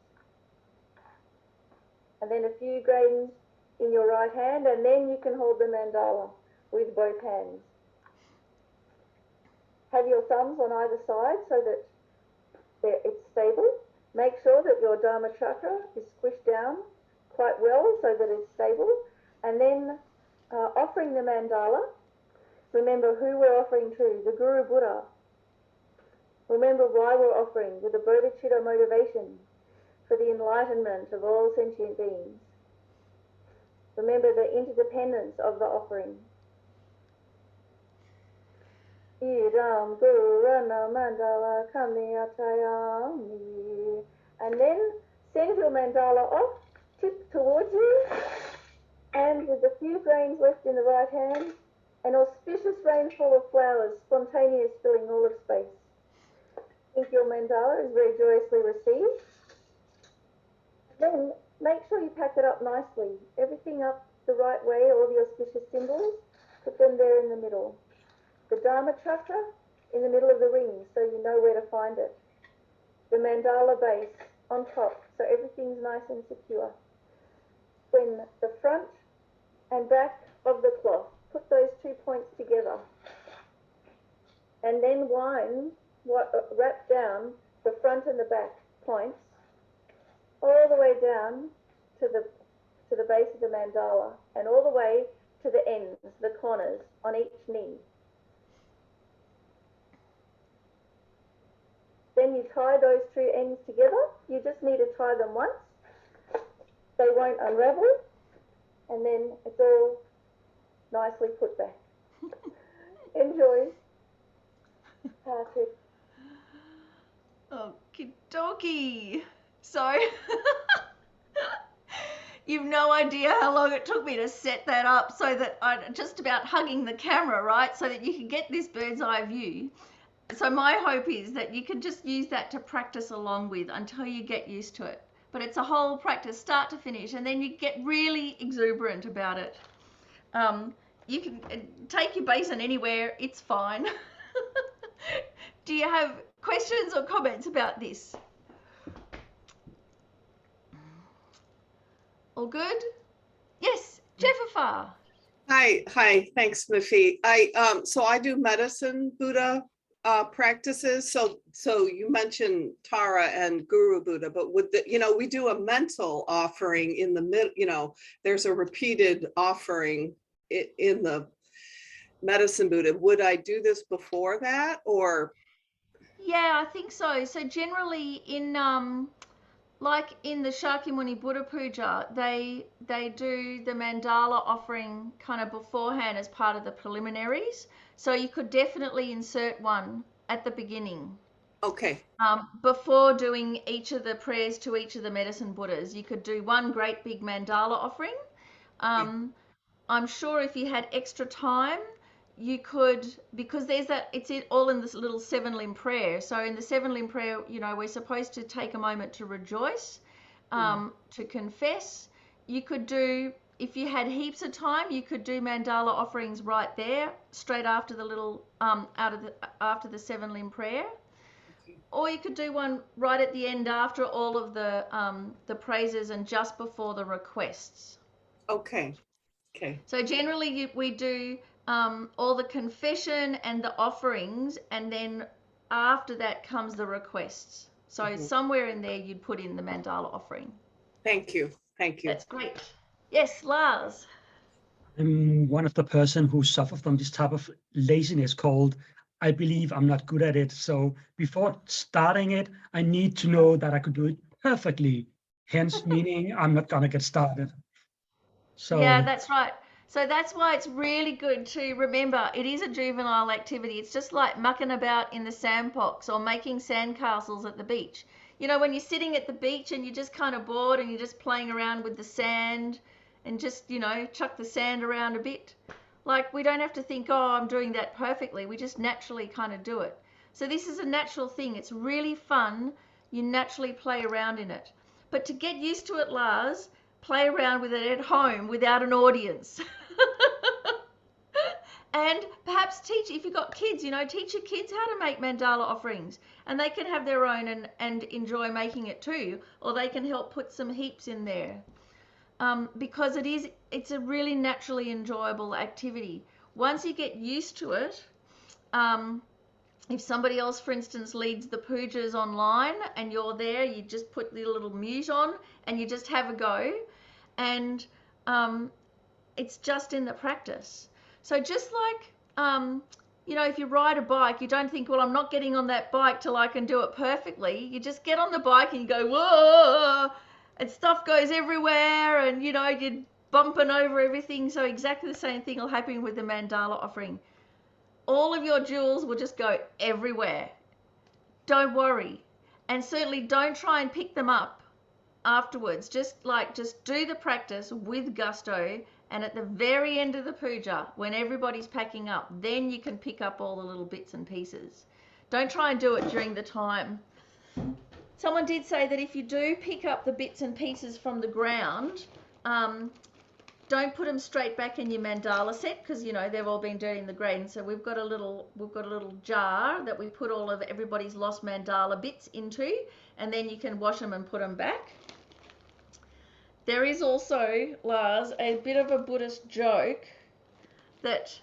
And then a few grains in your right hand, and then you can hold the mandala with both hands. Have your thumbs on either side so that it's stable. Make sure that your Dharma Chakra is squished down quite well so that it's stable. And then offering the mandala, remember who we're offering to, the Guru Buddha. Remember why we're offering, with a bodhicitta motivation for the enlightenment of all sentient beings. Remember the interdependence of the offering. Idam Gurana Mandala Kamniyatayami. And then send your mandala off, tip towards you, and with a few grains left in the right hand, an auspicious rainfall of flowers, spontaneous, filling all of space. Think your mandala is very joyously received. Then make sure you pack it up nicely. Everything up the right way, all the auspicious symbols, put them there in the middle. The Dharma Chakra in the middle of the ring, so you know where to find it. The Mandala Base on top, so everything's nice and secure. Then the front and back of the cloth, put those 2 points together. And then wrap down the front and the back points all the way down to the base of the mandala, and all the way to the ends, the corners, on each knee. Then you tie those 2 ends together. You just need to tie them once. They won't unravel, and then it's all nicely put back. Enjoy. Okie dokie. So, you've no idea how long it took me to set that up so that I'm just about hugging the camera, right? So that you can get this bird's eye view. So my hope is that you can just use that to practice along with until you get used to it. But it's a whole practice, start to finish, and then you get really exuberant about it. You can take your basin anywhere, it's fine. Do you have questions or comments about this? All good? Yes, Jeffifer. Hi, thanks, Miffy. So I do medicine Buddha practices. So you mentioned Tara and Guru Buddha, but with the, we do a mental offering in the middle, there's a repeated offering in the medicine Buddha. Would I do this before that, or? Yeah, I think so. So generally in like in the Shakyamuni Buddha Puja, they do the mandala offering kind of beforehand as part of the preliminaries. So you could definitely insert one at the beginning. Okay. Before doing each of the prayers to each of the medicine Buddhas, you could do one great big mandala offering. I'm sure if you had extra time, you could, because it's all in this little 7-limb prayer. So in the 7-limb prayer, we're supposed to take a moment to rejoice, to confess. You could do, if you had heaps of time, you could do mandala offerings right there, straight after the little, after the 7-limb prayer. Or you could do one right at the end after all of the praises and just before the requests. Okay. So generally we do all the confession and the offerings, and then after that comes the requests. So somewhere in there you'd put in the mandala offering. Thank you. Thank you. That's great. Yes, Lars. I'm one of the person who suffer from this type of laziness called I believe I'm not good at it. So before starting it, I need to know that I could do it perfectly. Hence, meaning I'm not gonna get started. So Yeah, that's right. So that's why it's really good to remember it is a juvenile activity. It's just like mucking about in the sandbox or making sandcastles at the beach. You know, when you're sitting at the beach and you're just kind of bored and you're just playing around with the sand and just, you know, chuck the sand around a bit. Like, we don't have to think, oh, I'm doing that perfectly. We just naturally kind of do it. So this is a natural thing. It's really fun. You naturally play around in it. But to get used to it, Lars, play around with it at home without an audience. And perhaps teach, if you've got kids, you know, teach your kids how to make mandala offerings, and they can have their own and enjoy making it too, or they can help put some heaps in there. Because it's a really naturally enjoyable activity. Once you get used to it, if somebody else, for instance, leads the pujas online and you're there, you just put the little mute on and you just have a go, and it's just in the practice. So just like, you know, if you ride a bike, you don't think, well, I'm not getting on that bike till I can do it perfectly. You just get on the bike and you go, whoa, and stuff goes everywhere, and, you know, you're bumping over everything. So exactly the same thing will happen with the mandala offering. All of your jewels will just go everywhere. Don't worry. And certainly don't try and pick them up afterwards. Just do the practice with gusto, and at the very end of the puja, when everybody's packing up, then you can pick up all the little bits and pieces. Don't try and do it during the time. Someone did say that if you do pick up the bits and pieces from the ground, don't put them straight back in your mandala set, because, you know, they've all been dirty in the grain. So we've got a little jar that we put all of everybody's lost mandala bits into, and then you can wash them and put them back. There is also, Lars, a bit of a Buddhist joke that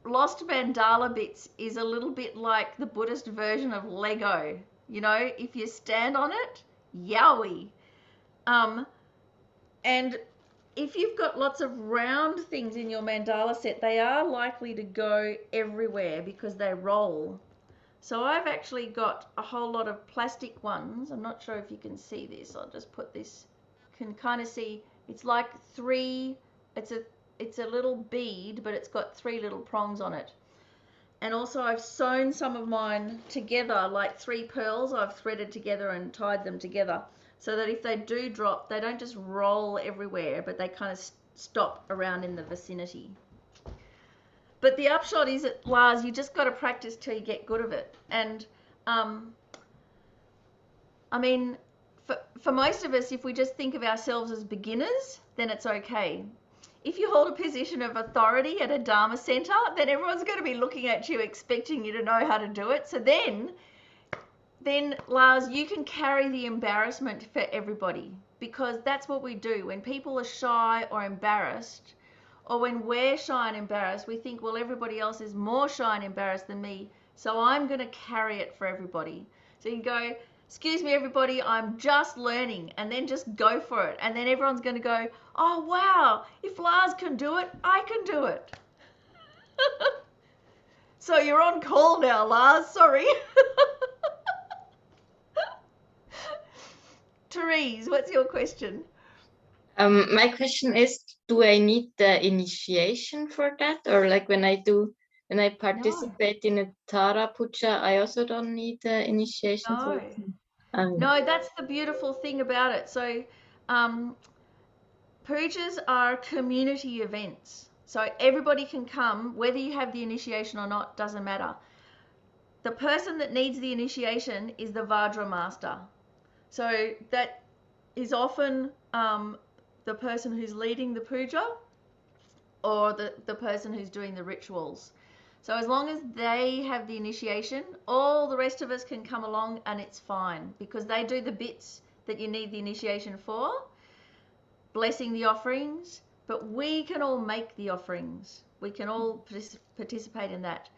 lost mandala bits is a little bit like the Buddhist version of Lego. You know, if you stand on it, yowie. And if you've got lots of round things in your mandala set, they are likely to go everywhere because they roll. So I've actually got a whole lot of plastic ones. I'm not sure if you can see this. I'll just put this. You can kind of see it's like it's a little bead, but it's got 3 little prongs on it. And also I've sewn some of mine together, like 3 pearls I've threaded together and tied them together, so that if they do drop, they don't just roll everywhere, but they kind of stop around in the vicinity. But the upshot is that, Lars, you just got to practice till you get good at it. And I mean, for most of us, if we just think of ourselves as beginners, then it's okay. If you hold a position of authority at a Dharma center, then everyone's going to be looking at you, expecting you to know how to do it. So then, Lars, you can carry the embarrassment for everybody, because that's what we do. When people are shy or embarrassed, or when we're shy and embarrassed, we think, well, everybody else is more shy and embarrassed than me, so I'm going to carry it for everybody. So you go, excuse me, everybody, I'm just learning, and then just go for it. And then everyone's going to go, oh, wow, if Lars can do it, I can do it. So you're on call now, Lars, sorry. Therese, what's your question? My question is, do I need the initiation for that? Or like when I participate in a Tara Puja, I also don't need the initiation? No. No, that's the beautiful thing about it. So pujas are community events. So everybody can come, whether you have the initiation or not, doesn't matter. The person that needs the initiation is the Vajra master. So that is often the person who's leading the puja, or the person who's doing the rituals. So as long as they have the initiation, all the rest of us can come along and it's fine, because they do the bits that you need the initiation for, blessing the offerings, but we can all make the offerings. We can all participate in that.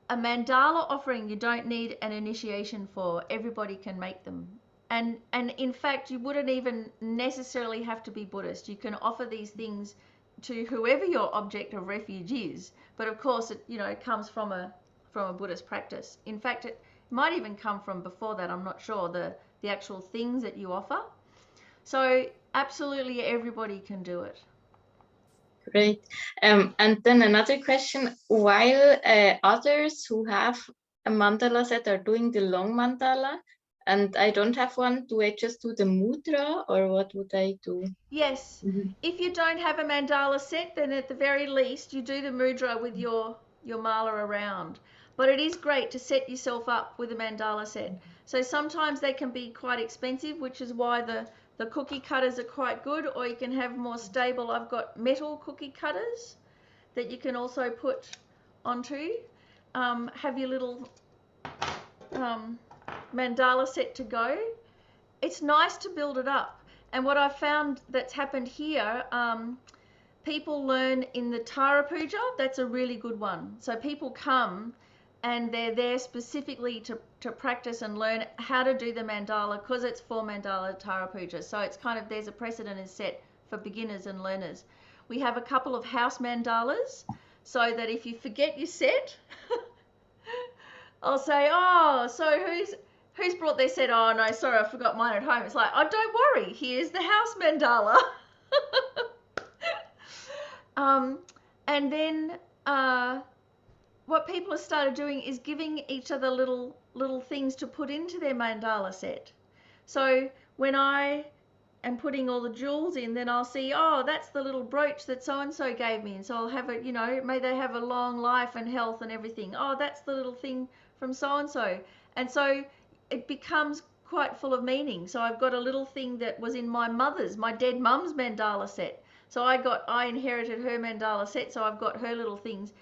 a mandala offering you don't need an initiation for. Everybody can make them. And in fact, you wouldn't even necessarily have to be Buddhist. You can offer these things to whoever your object of refuge is. But of course, it comes from a Buddhist practice. In fact, it might even come from before that. I'm not sure, the actual things that you offer. So absolutely everybody can do it. Great. And then another question, while others who have a mandala set are doing the long mandala, and I don't have one, do I just do the mudra, or what would I do? Yes. If you don't have a mandala set, then at the very least you do the mudra with your mala around. But it is great to set yourself up with a mandala set. So sometimes they can be quite expensive, which is why the cookie cutters are quite good, or you can have more stable. I've got metal cookie cutters that you can also put onto. Have your little mandala set to go. It's nice to build it up. And what I found that's happened here, people learn in the Tara Puja. That's a really good one. So people come and they're there specifically to practice and learn how to do the mandala, because it's for mandala Tara Puja. So it's kind of, there's a precedent is set for beginners and learners. We have a couple of house mandalas, so that if you forget your set, I'll say, oh, so who's brought their set? Oh no, sorry, I forgot mine at home. It's like, oh, don't worry, here's the house mandala. And then what people have started doing is giving each other little things to put into their mandala set. So when I am putting all the jewels in, then I'll see, oh, that's the little brooch that so-and-so gave me. And so I'll have it, may they have a long life and health and everything. Oh, that's the little thing from so-and-so. And so it becomes quite full of meaning. So I've got a little thing that was in my dead mum's mandala set. So I inherited her mandala set, so I've got her little things.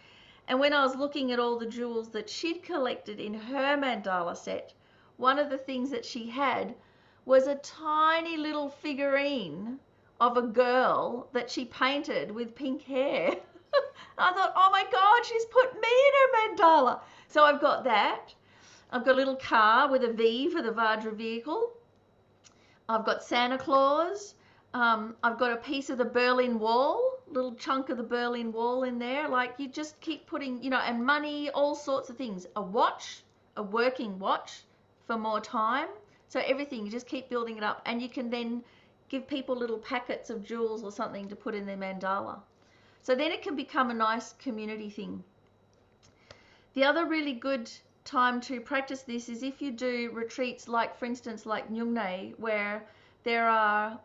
And when I was looking at all the jewels that she'd collected in her mandala set, one of the things that she had was a tiny little figurine of a girl that she painted with pink hair. I thought, oh my God, she's put me in her mandala. So I've got that. I've got a little car with a V for the Vajra vehicle. I've got Santa Claus. I've got a piece of the Berlin Wall, little chunk of the Berlin Wall in there. Like, you just keep putting, and money, all sorts of things. A watch, a working watch for more time. So everything, you just keep building it up. And you can then give people little packets of jewels or something to put in their mandala. So then it can become a nice community thing. The other really good time to practice this is if you do retreats like, for instance, like Nyungne, where there are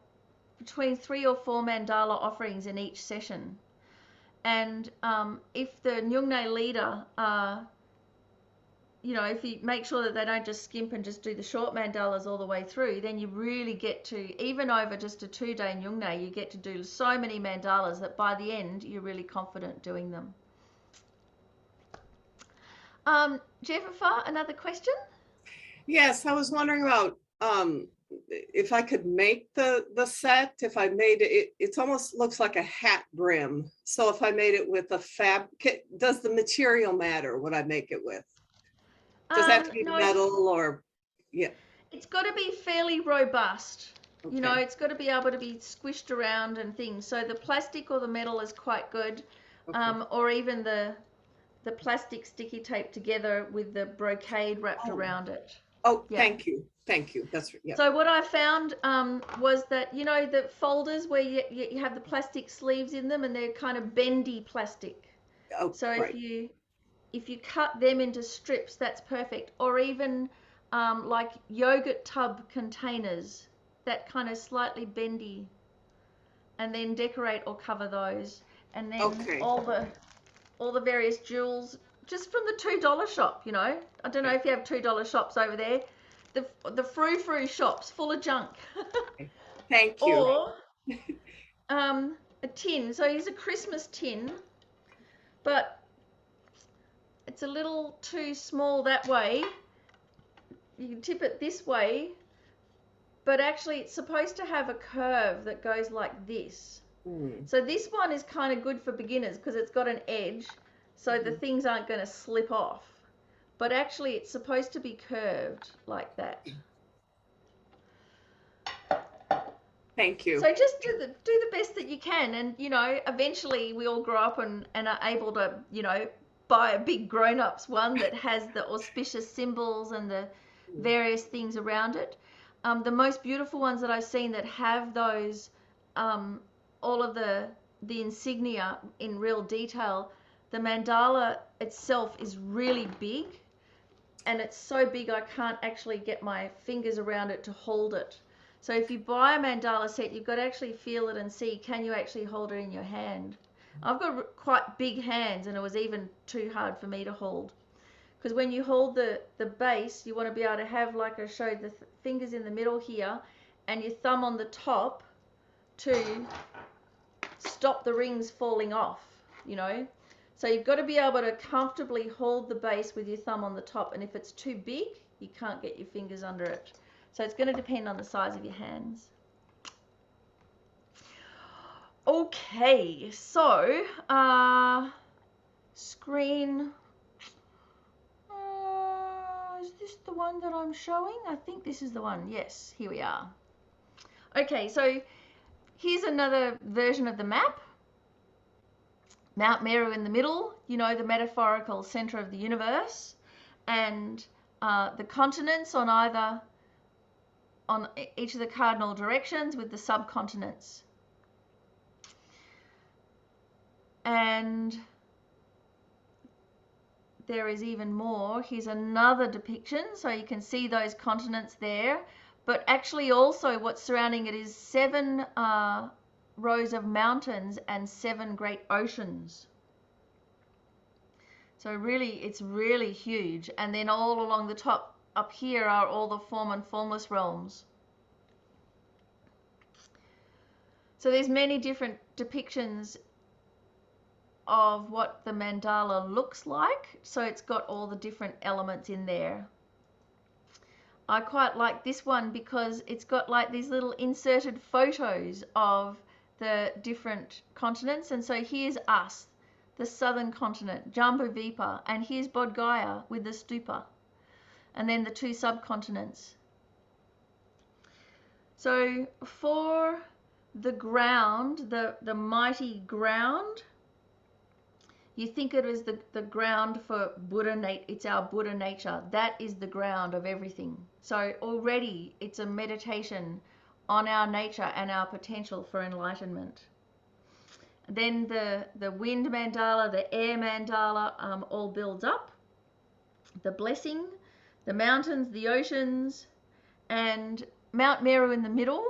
between 3 or 4 mandala offerings in each session. And if the Nyungne leader, if you make sure that they don't just skimp and just do the short mandalas all the way through, then you really get to, even over just a 2-day Nyungne, you get to do so many mandalas that by the end, you're really confident doing them. Jennifer, another question? Yes, I was wondering about if I could make the set. If I made it almost looks like a hat brim. So if I made it with a does the material matter what I make it with? Does that have to be No, metal or, yeah? It's got to be fairly robust. Okay. It's got to be able to be squished around and things. So the plastic or the metal is quite good, Okay. or even the plastic sticky tape together with the brocade wrapped around it. Oh, Yeah. thank you. Thank you. That's, yeah. So what I found was that, the folders where you have the plastic sleeves in them and they're kind of bendy plastic. Oh, So right. if you cut them into strips, that's perfect. Or even like yogurt tub containers, that kind of slightly bendy, and then decorate or cover those. And then Okay. all the various jewels, just from the $2 shop, I don't know if you have $2 shops over there. The frou-frou shops full of junk. Thank you. Or a tin. So here's a Christmas tin, but it's a little too small that way. You can tip it this way, but actually it's supposed to have a curve that goes like this. So this one is kind of good for beginners because it's got an edge, so the things aren't going to slip off. but actually it's supposed to be curved like that. Thank you. So just do the best that you can, and you know, eventually we all grow up and are able to, you know, buy a big grown-ups one that has the auspicious symbols and the various things around it. The most beautiful ones that I've seen that have those, all of the insignia in real detail. The mandala itself is really big, and it's so big I can't actually get my fingers around it to hold it. So if you buy a mandala set, you've got to actually feel it and see, can you actually hold it in your hand? I've got quite big hands, and it was even too hard for me to hold. Because when you hold the base, you want to be able to have, like I showed, the fingers in the middle here, and your thumb on the top to stop the rings falling off, you know. So you've got to be able to comfortably hold the base with your thumb on the top, and if it's too big, you can't get your fingers under it. So it's going to depend on the size of your hands. Okay, so screen, is this the one that I'm showing? I think this is the one. Yes, here we are. Okay, so here's another version of the map. Mount Meru in the middle, you know, the metaphorical center of the universe, and the continents on each of the cardinal directions with the subcontinents. And there is even more. Here's another depiction, so you can see those continents there, but actually also what's surrounding it is 7 rows of mountains and 7 great oceans. So really, it's really huge. And then all along the top up here are all the form and formless realms. So there's many different depictions of what the mandala looks like. So it's got all the different elements in there. I quite like this one because it's got like these little inserted photos of the different continents. And so here's us, the southern continent, Jambu-Vipa, and here's Bodh Gaya with the stupa, and then the 2 subcontinents. So for the ground, the mighty ground, you think it is the ground for Buddha nature. It's our Buddha nature. That is the ground of everything. So already it's a meditation on our nature and our potential for enlightenment. Then the wind mandala, the air mandala, all builds up. The blessing, the mountains, the oceans, and Mount Meru in the middle.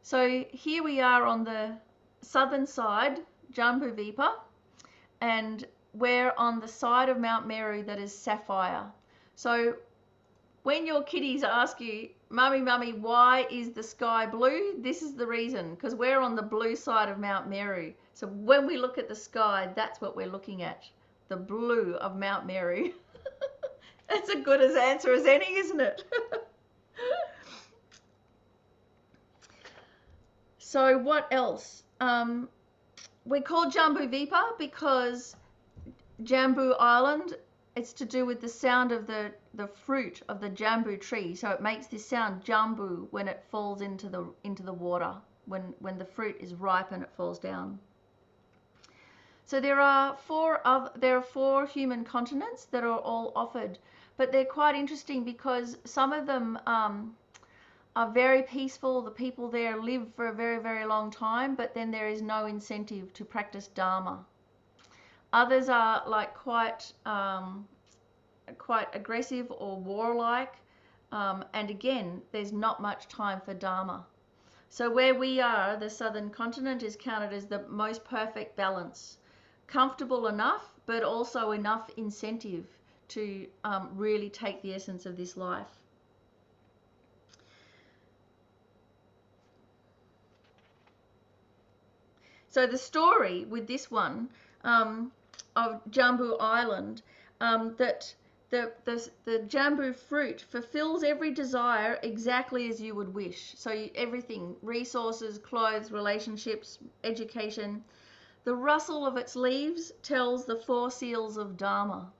So here we are on the southern side, Jambu-Vipa, and we're on the side of Mount Meru that is sapphire. So when your kiddies ask you, Mummy, why is the sky blue? This is the reason, because we're on the blue side of Mount Meru. So when we look at the sky, that's what we're looking at, the blue of Mount Meru. That's as good an answer as any, isn't it? So what else? We're called Jambu-Vipa because Jambu Island, it's to do with the sound of the fruit of the jambu tree. So it makes this sound jambu when it falls into the water, when the fruit is ripe and it falls down. So there are 4 human continents that are all offered, but they're quite interesting because some of them are very peaceful. The people there live for a very, very long time, but then there is no incentive to practice Dharma. Others are like quite aggressive or warlike, and again, there's not much time for Dharma. So where we are, the southern continent, is counted as the most perfect balance. Comfortable enough, but also enough incentive to really take the essence of this life. So the story with this one of Jambu Island, that the jambu fruit fulfills every desire exactly as you would wish. So everything, resources, clothes, relationships, education. The rustle of its leaves tells the 4 seals of Dharma.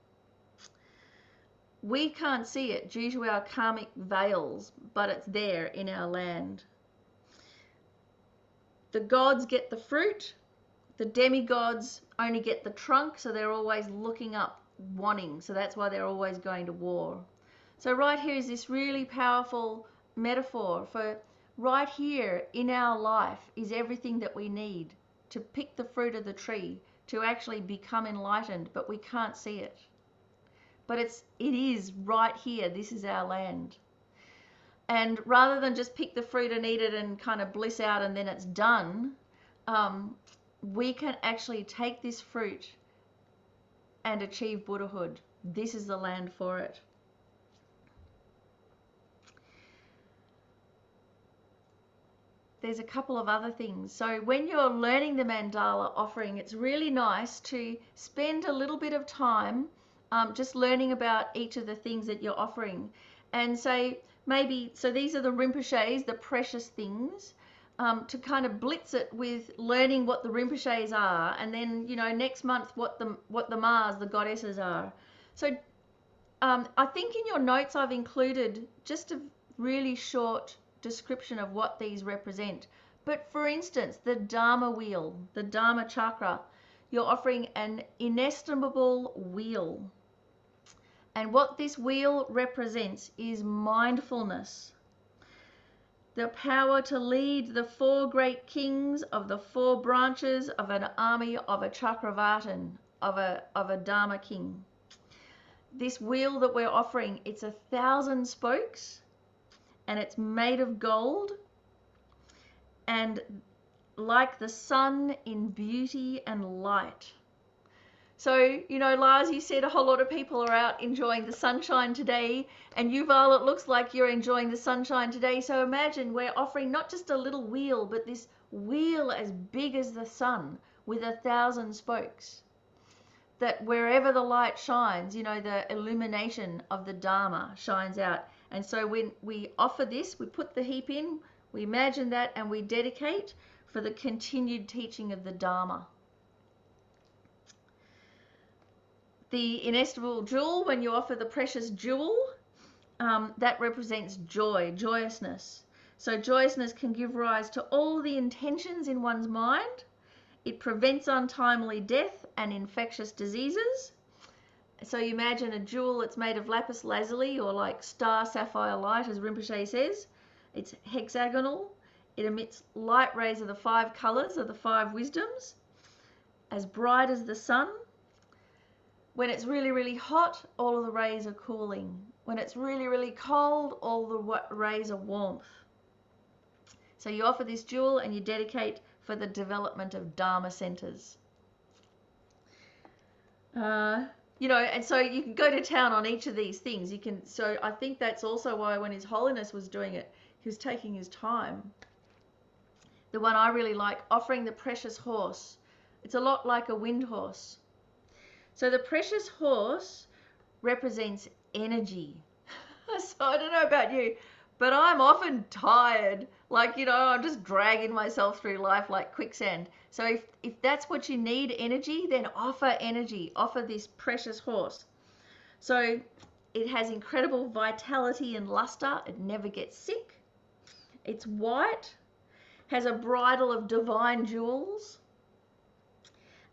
We can't see it due to our karmic veils, but it's there in our land. The gods get the fruit, the demigods only get the trunk, so they're always looking up, wanting, so that's why they're always going to war. So right here is this really powerful metaphor for right here in our life is everything that we need to pick the fruit of the tree, to actually become enlightened, but we can't see it. But it is right here. This is our land. And rather than just pick the fruit and eat it and kind of bliss out and then it's done, we can actually take this fruit and achieve Buddhahood. This is the land for it. There's a couple of other things. So when you're learning the Mandala offering, it's really nice to spend a little bit of time just learning about each of the things that you're offering. And say maybe, so these are the Rinpoches, the precious things, to kind of blitz it with learning what the Rinpoches are, and then, you know, next month what the Ma's, the goddesses are. So I think in your notes I've included just a really short description of what these represent. But for instance, the Dharma wheel, the Dharma Chakra, you're offering an inestimable wheel. And what this wheel represents is mindfulness. The power to lead the 4 great kings of the 4 branches of an army of a Chakravartin, of a Dharma king. This wheel that we're offering, it's 1,000 spokes, and it's made of gold, and like the sun in beauty and light. So, you know, Lars, you said a whole lot of people are out enjoying the sunshine today, and Yuval, it looks like you're enjoying the sunshine today. So imagine we're offering not just a little wheel, but this wheel as big as the sun with 1,000 spokes. That wherever the light shines, you know, the illumination of the Dharma shines out. And so when we offer this, we put the heap in, we imagine that, and we dedicate for the continued teaching of the Dharma. The inestimable jewel, when you offer the precious jewel, that represents joy, joyousness. So joyousness can give rise to all the intentions in one's mind. It prevents untimely death and infectious diseases. So you imagine a jewel that's made of lapis lazuli, or like star sapphire light, as Rinpoche says. It's hexagonal. It emits light rays of the 5 colors of the 5 wisdoms, as bright as the sun. When it's really, really hot, all of the rays are cooling. When it's really, really cold, all the rays are warmth. So you offer this jewel and you dedicate for the development of Dharma centers. You know, and so you can go to town on each of these things. You can. So I think that's also why when His Holiness was doing it, he was taking his time. The one I really like, offering the precious horse. It's a lot like a wind horse. So the precious horse represents energy. So I don't know about you, but I'm often tired. Like, you know, I'm just dragging myself through life like quicksand. So if that's what you need, energy, then offer energy. Offer this precious horse. So it has incredible vitality and luster. It never gets sick. It's white, has a bridle of divine jewels.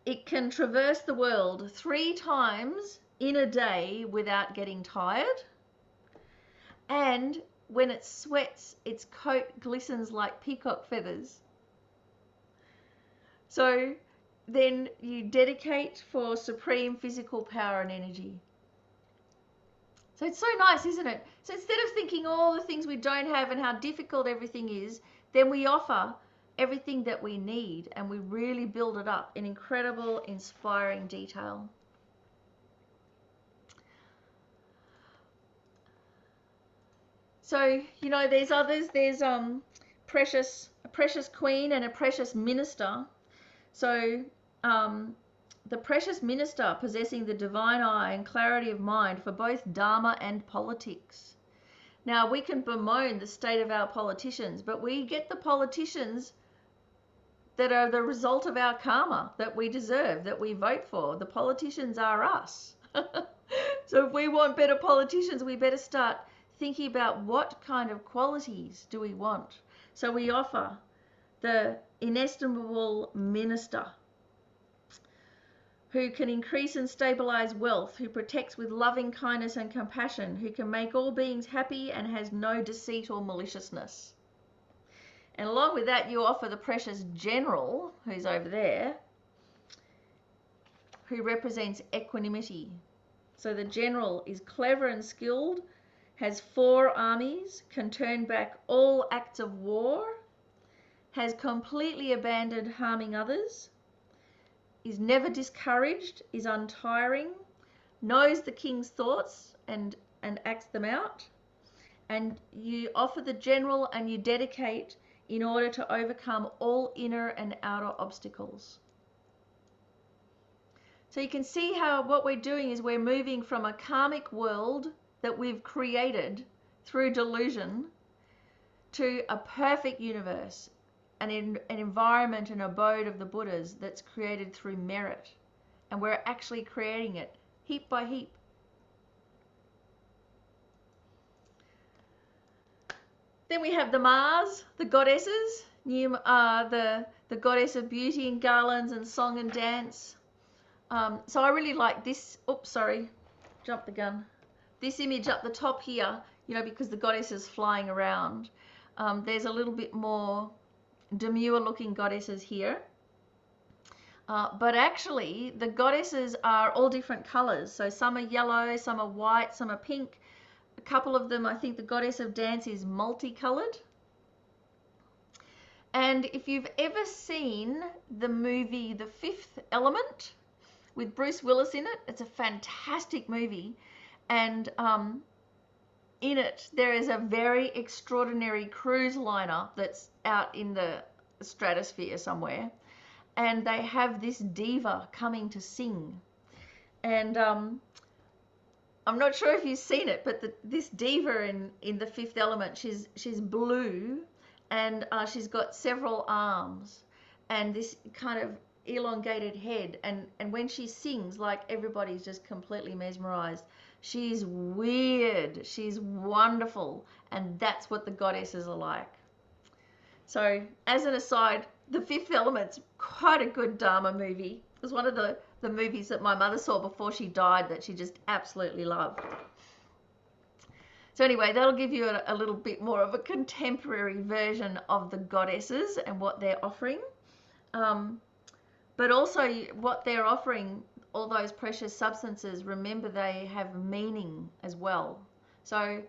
It can traverse the world 3 times in a day without getting tired. And when it sweats, its coat glistens like peacock feathers. So then you dedicate for supreme physical power and energy. So it's so nice, isn't it? So instead of thinking all the things we don't have and how difficult everything is, then we offer everything that we need, and we really build it up in incredible, inspiring detail. So, you know, there's others. There's a precious queen and a precious minister. So the precious minister possessing the divine eye and clarity of mind for both Dharma and politics. Now, we can bemoan the state of our politicians, but we get the politicians that are the result of our karma, that we deserve, that we vote for. The politicians are us. So if we want better politicians, we better start thinking about what kind of qualities do we want. So we offer the inestimable minister, who can increase and stabilize wealth, who protects with loving kindness and compassion, who can make all beings happy and has no deceit or maliciousness. And along with that, you offer the precious general, who's over there, who represents equanimity. So the general is clever and skilled, has 4 armies, can turn back all acts of war, has completely abandoned harming others, is never discouraged, is untiring, knows the king's thoughts and acts them out. And you offer the general and you dedicate in order to overcome all inner and outer obstacles. So you can see how what we're doing is we're moving from a karmic world that we've created through delusion to a perfect universe, an environment, an abode of the Buddhas that's created through merit. And we're actually creating it heap by heap. Then we have the Mars, the goddesses, the goddess of beauty and garlands and song and dance. So I really like this, oops, sorry, jumped the gun. This image up the top here, you know, because the goddess is flying around. There's a little bit more demure looking goddesses here. But actually the goddesses are all different colors. So some are yellow, some are white, some are pink. A couple of them, I think the goddess of dance is multicolored. And if you've ever seen the movie The Fifth Element with Bruce Willis in it, it's a fantastic movie. And in it, there is a very extraordinary cruise liner that's out in the stratosphere somewhere. And they have this diva coming to sing. And I'm not sure if you've seen it, but this diva in The Fifth Element, she's blue, and she's got several arms and this kind of elongated head. And when she sings, like, everybody's just completely mesmerized. She's weird, she's wonderful, and that's what the goddesses are like. So as an aside, The Fifth Element's quite a good Dharma movie. It was one of the movies that my mother saw before she died that she just absolutely loved. So anyway, that'll give you a little bit more of a contemporary version of the goddesses and what they're offering. But also what they're offering, all those precious substances, remember they have meaning as well. So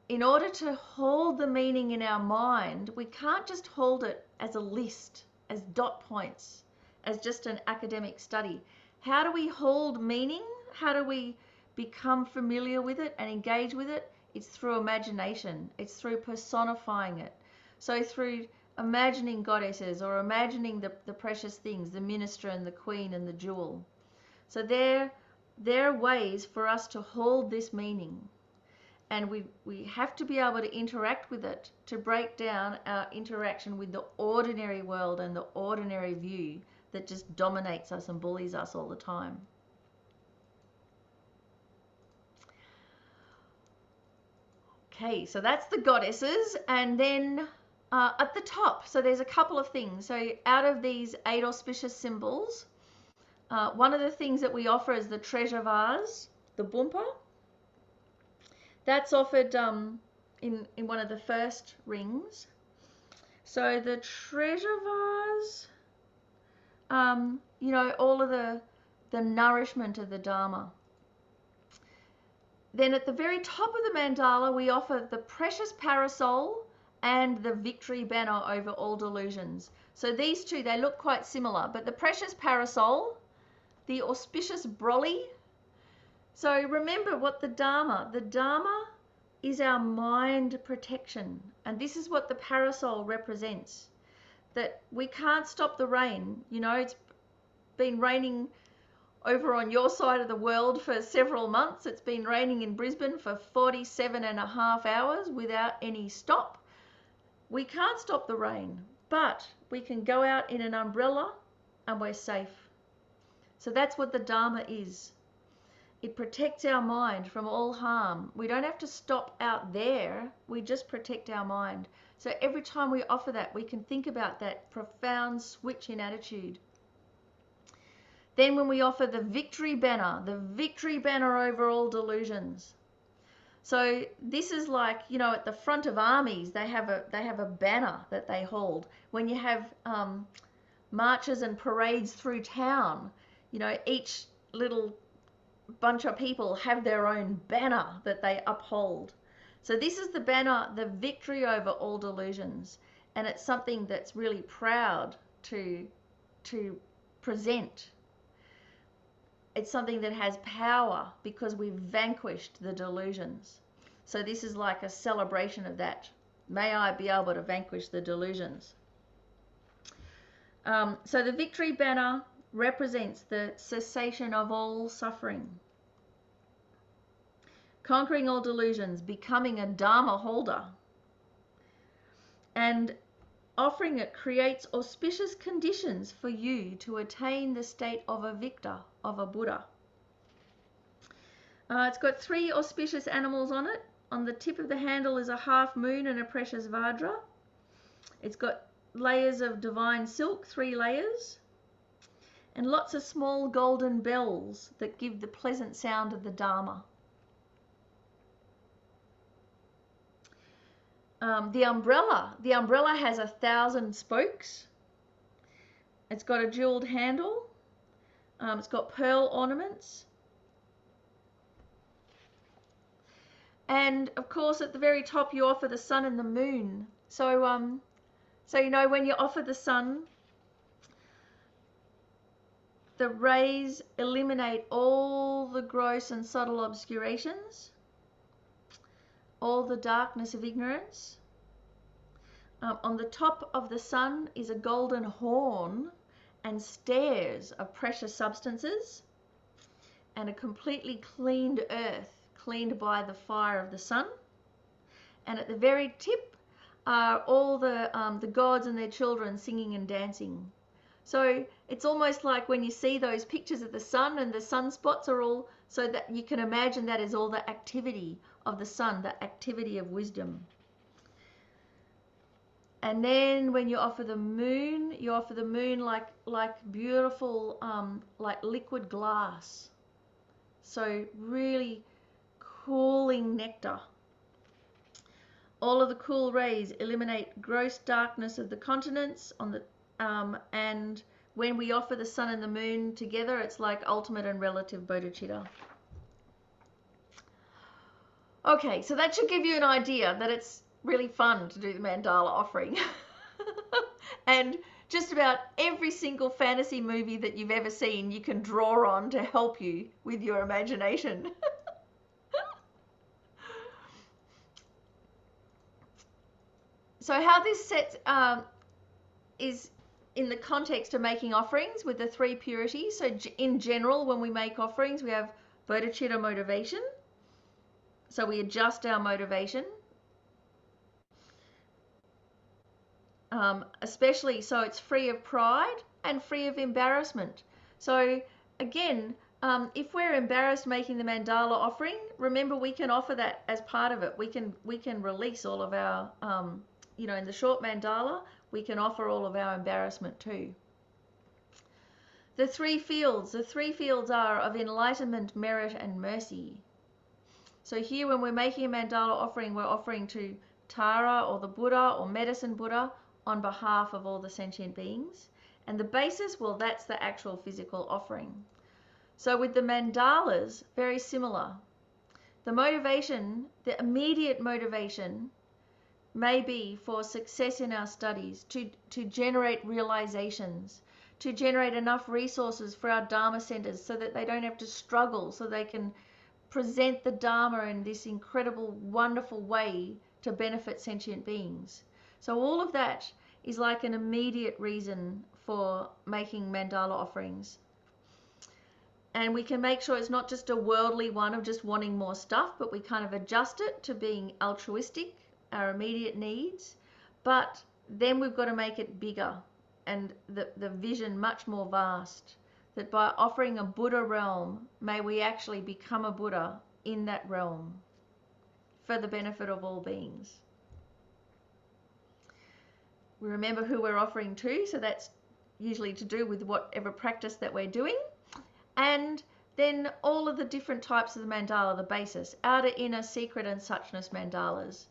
in order to hold the meaning in our mind, we can't just hold it as a list, as dot points, as just an academic study. How do we hold meaning? How do we become familiar with it and engage with it? It's through imagination. It's through personifying it. So through imagining goddesses or imagining the precious things, the minister and the queen and the jewel. So they're ways for us to hold this meaning. And we have to be able to interact with it to break down our interaction with the ordinary world and the ordinary view that just dominates us and bullies us all the time. Okay, so that's the goddesses. And then at the top, so there's a couple of things. So out of these 8 auspicious symbols, one of the things that we offer is the treasure vase, the bumpa. That's offered in one of the first rings. So the treasure vase, you know, all of the nourishment of the Dharma. Then at the very top of the mandala, we offer the precious parasol and the victory banner over all delusions. So these two, they look quite similar, but the precious parasol, the auspicious brolly. So remember what the Dharma is our mind protection. And this is what the parasol represents, that we can't stop the rain. You know, it's been raining over on your side of the world for several months. It's been raining in Brisbane for 47.5 hours without any stop. We can't stop the rain, but we can go out in an umbrella and we're safe. So that's what the Dharma is. It protects our mind from all harm. We don't have to stop out there. We just protect our mind. So every time we offer that, we can think about that profound switch in attitude. Then when we offer the victory banner over all delusions. So this is like, you know, at the front of armies, they have a banner that they hold. When you have marches and parades through town, you know, each little bunch of people have their own banner that they uphold. So this is the banner, the victory over all delusions, and it's something that's really proud to present. It's something that has power because we've vanquished the delusions. So this is like a celebration of that. May I be able to vanquish the delusions. So the victory banner represents the cessation of all suffering, conquering all delusions, becoming a Dharma holder, and offering it creates auspicious conditions for you to attain the state of a victor, of a Buddha. It's got 3 auspicious animals on it. On the tip of the handle is a half moon and a precious Vajra. It's got layers of divine silk, 3 layers, and lots of small golden bells that give the pleasant sound of the Dharma. The umbrella has 1,000 spokes. It's got a jeweled handle. It's got pearl ornaments. And of course, at the very top, you offer the sun and the moon. So you know, when you offer the sun, the rays eliminate all the gross and subtle obscurations, all the darkness of ignorance. On the top of the sun is a golden horn and stairs of precious substances, and a completely cleaned earth, cleaned by the fire of the sun. And at the very tip are all the gods and their children singing and dancing. So it's almost like when you see those pictures of the sun, and the sunspots are all, so that you can imagine that is all the activity of the sun, the activity of wisdom. And then when you offer the moon like beautiful, like liquid glass. So really cooling nectar. All of the cool rays eliminate gross darkness of the continents on the and when we offer the sun and the moon together, it's like ultimate and relative bodhicitta. Okay, so that should give you an idea that it's really fun to do the mandala offering. And just about every single fantasy movie that you've ever seen, you can draw on to help you with your imagination. So how this sets is in the context of making offerings with the 3 purities. So in general, when we make offerings, we have bodhicitta motivation. So we adjust our motivation. Especially so it's free of pride and free of embarrassment. So again, if we're embarrassed making the mandala offering, remember we can offer that as part of it. We can release all of our, you know, in the short mandala, we can offer all of our embarrassment too. The 3 fields are of enlightenment, merit, and mercy. So here, when we're making a mandala offering, we're offering to Tara or the Buddha or Medicine Buddha on behalf of all the sentient beings. And the basis, well, that's the actual physical offering. So with the mandalas, very similar. The motivation, the immediate motivation, may be for success in our studies, to generate realizations, to generate enough resources for our Dharma centers so that they don't have to struggle, so they can present the Dharma in this incredible, wonderful way to benefit sentient beings. So all of that is like an immediate reason for making mandala offerings. And we can make sure it's not just a worldly one of just wanting more stuff, but we kind of adjust it to being altruistic, our immediate needs. But then we've got to make it bigger and the vision much more vast. that by offering a Buddha realm, may we actually become a Buddha in that realm for the benefit of all beings. We remember who we're offering to, so that's usually to do with whatever practice that we're doing. And then all of the different types of the mandala, the basis, outer, inner, secret, and suchness mandalas,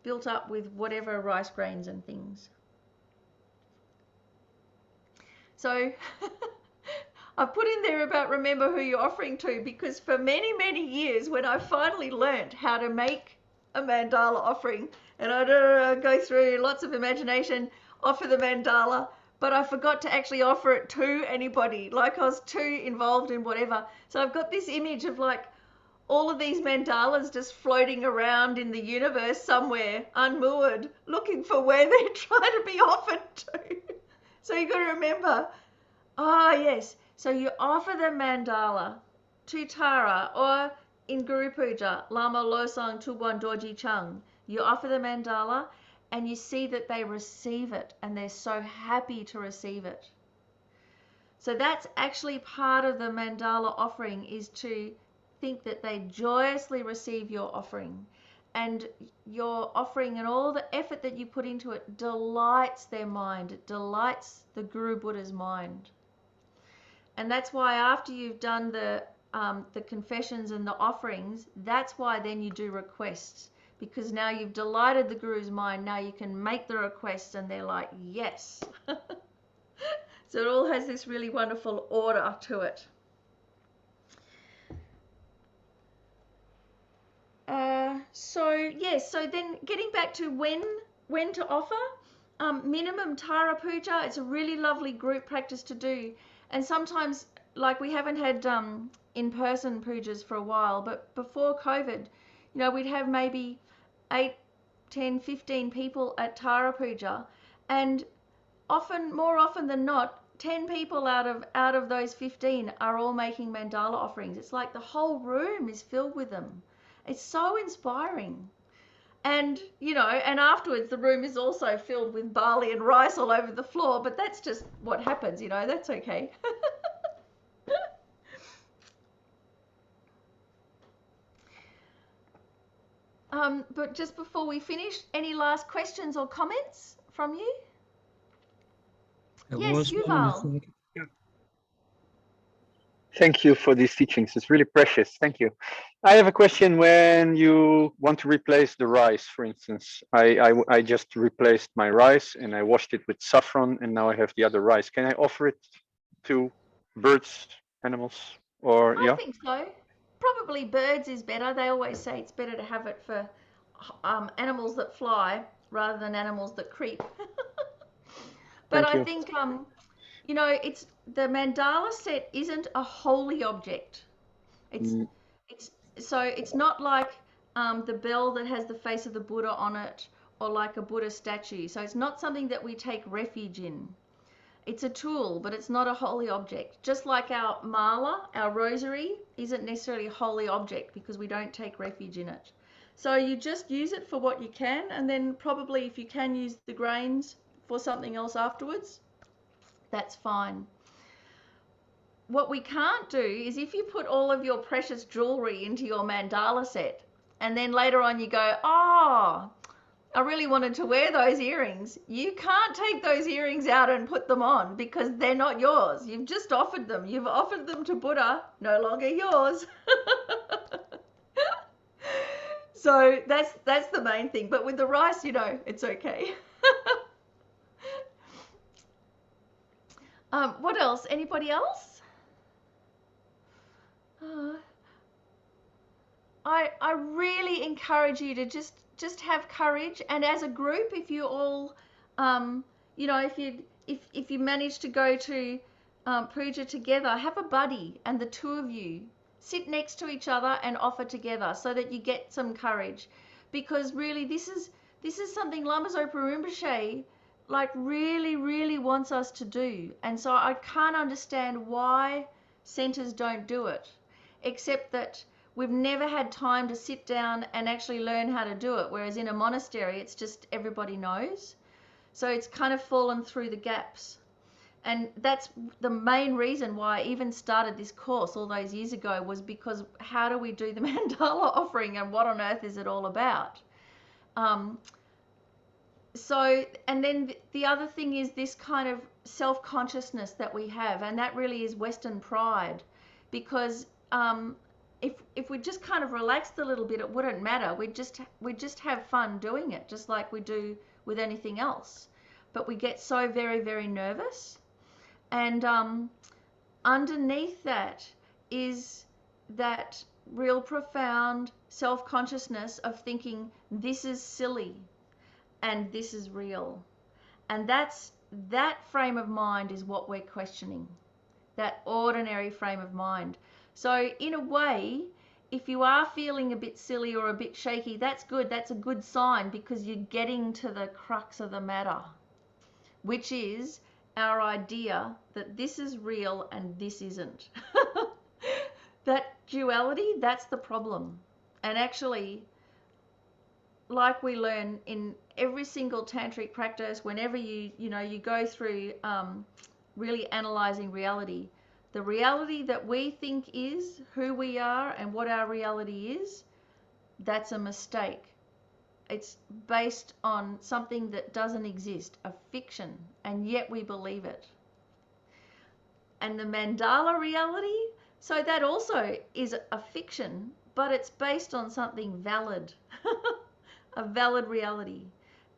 built up with whatever rice grains and things. So I've put in there about remember who you're offering to, because for many, many years, when I finally learnt how to make a mandala offering, and I go through lots of imagination, offer the mandala, but I forgot to actually offer it to anybody. Like I was too involved in whatever. So I've got this image of like all of these mandalas just floating around in the universe somewhere, unmoored, looking for where they're trying to be offered to. So you've got to remember, yes, so you offer the mandala to Tara, or in Guru Puja, Lama Losang Tubuan Dorji Chung. You offer the mandala and you see that they receive it and they're so happy to receive it. So that's actually part of the mandala offering, is to think that they joyously receive your offering, and your offering and all the effort that you put into it delights their mind. It delights the Guru Buddha's mind. And that's why after you've done the confessions and the offerings, that's why then you do requests, because now you've delighted the Guru's mind. Now you can make the requests and they're like, yes. So it all has this really wonderful order to it. So then getting back to when to offer, minimum Tara Puja, it's a really lovely group practice to do. And sometimes, like, we haven't had in-person pujas for a while, but before COVID, we'd have maybe 8, 10, 15 people at Tara Puja, and more often than not, 10 people out of those 15 are all making mandala offerings. It's like the whole room is filled with them. It's so inspiring. And, and afterwards the room is also filled with barley and rice all over the floor, but that's just what happens, that's okay. But just before we finish, any last questions or comments from you? Yes, Yuval. Thank you for these teachings. It's really precious. Thank you. I have a question. When you want to replace the rice, for instance, I just replaced my rice and I washed it with saffron, and now I have the other rice. Can I offer it to birds, animals, or I think so. Probably birds is better. They always say it's better to have it for animals that fly rather than animals that creep. But I think it's the mandala set isn't a holy object. It's not like the bell that has the face of the Buddha on it, or like a Buddha statue. So it's not something that we take refuge in. It's a tool, but it's not a holy object. Just like our mala, our rosary, isn't necessarily a holy object because we don't take refuge in it. So you just use it for what you can, and then probably if you can use the grains for something else afterwards, that's fine. What we can't do is if you put all of your precious jewelry into your mandala set, and then later on you go, I really wanted to wear those earrings. You can't take those earrings out and put them on because they're not yours. You've just offered them. You've offered them to Buddha, no longer yours. So that's the main thing. But with the rice, it's okay. What else? Anybody else? I really encourage you to just have courage, and as a group, if you all, if you manage to go to puja together, have a buddy, and the two of you sit next to each other and offer together, so that you get some courage, because really this is something Lama Zopa Rinpoche really wants us to do, and so I can't understand why centers don't do it, except that we've never had time to sit down and actually learn how to do it, whereas in a monastery it's just everybody knows. So it's kind of fallen through the gaps. And that's the main reason why I even started this course all those years ago, was because how do we do the mandala offering and what on earth is it all about? So, and then the other thing is this kind of self-consciousness that we have, and that really is Western pride, because if we just kind of relaxed a little bit, it wouldn't matter. We'd just have fun doing it, just like we do with anything else. But we get so very, very nervous, and underneath that is that real profound self-consciousness of thinking this is silly and this is real. And that frame of mind is what we're questioning, that ordinary frame of mind. So in a way, if you are feeling a bit silly or a bit shaky, that's good. That's a good sign, because you're getting to the crux of the matter, which is our idea that this is real and this isn't. That duality, that's the problem. And actually, like we learn in every single tantric practice, whenever you go through really analyzing reality, the reality that we think is who we are and what our reality is, that's a mistake. It's based on something that doesn't exist, a fiction, and yet we believe it. And the mandala reality, so that also is a fiction, but it's based on something valid, a valid reality.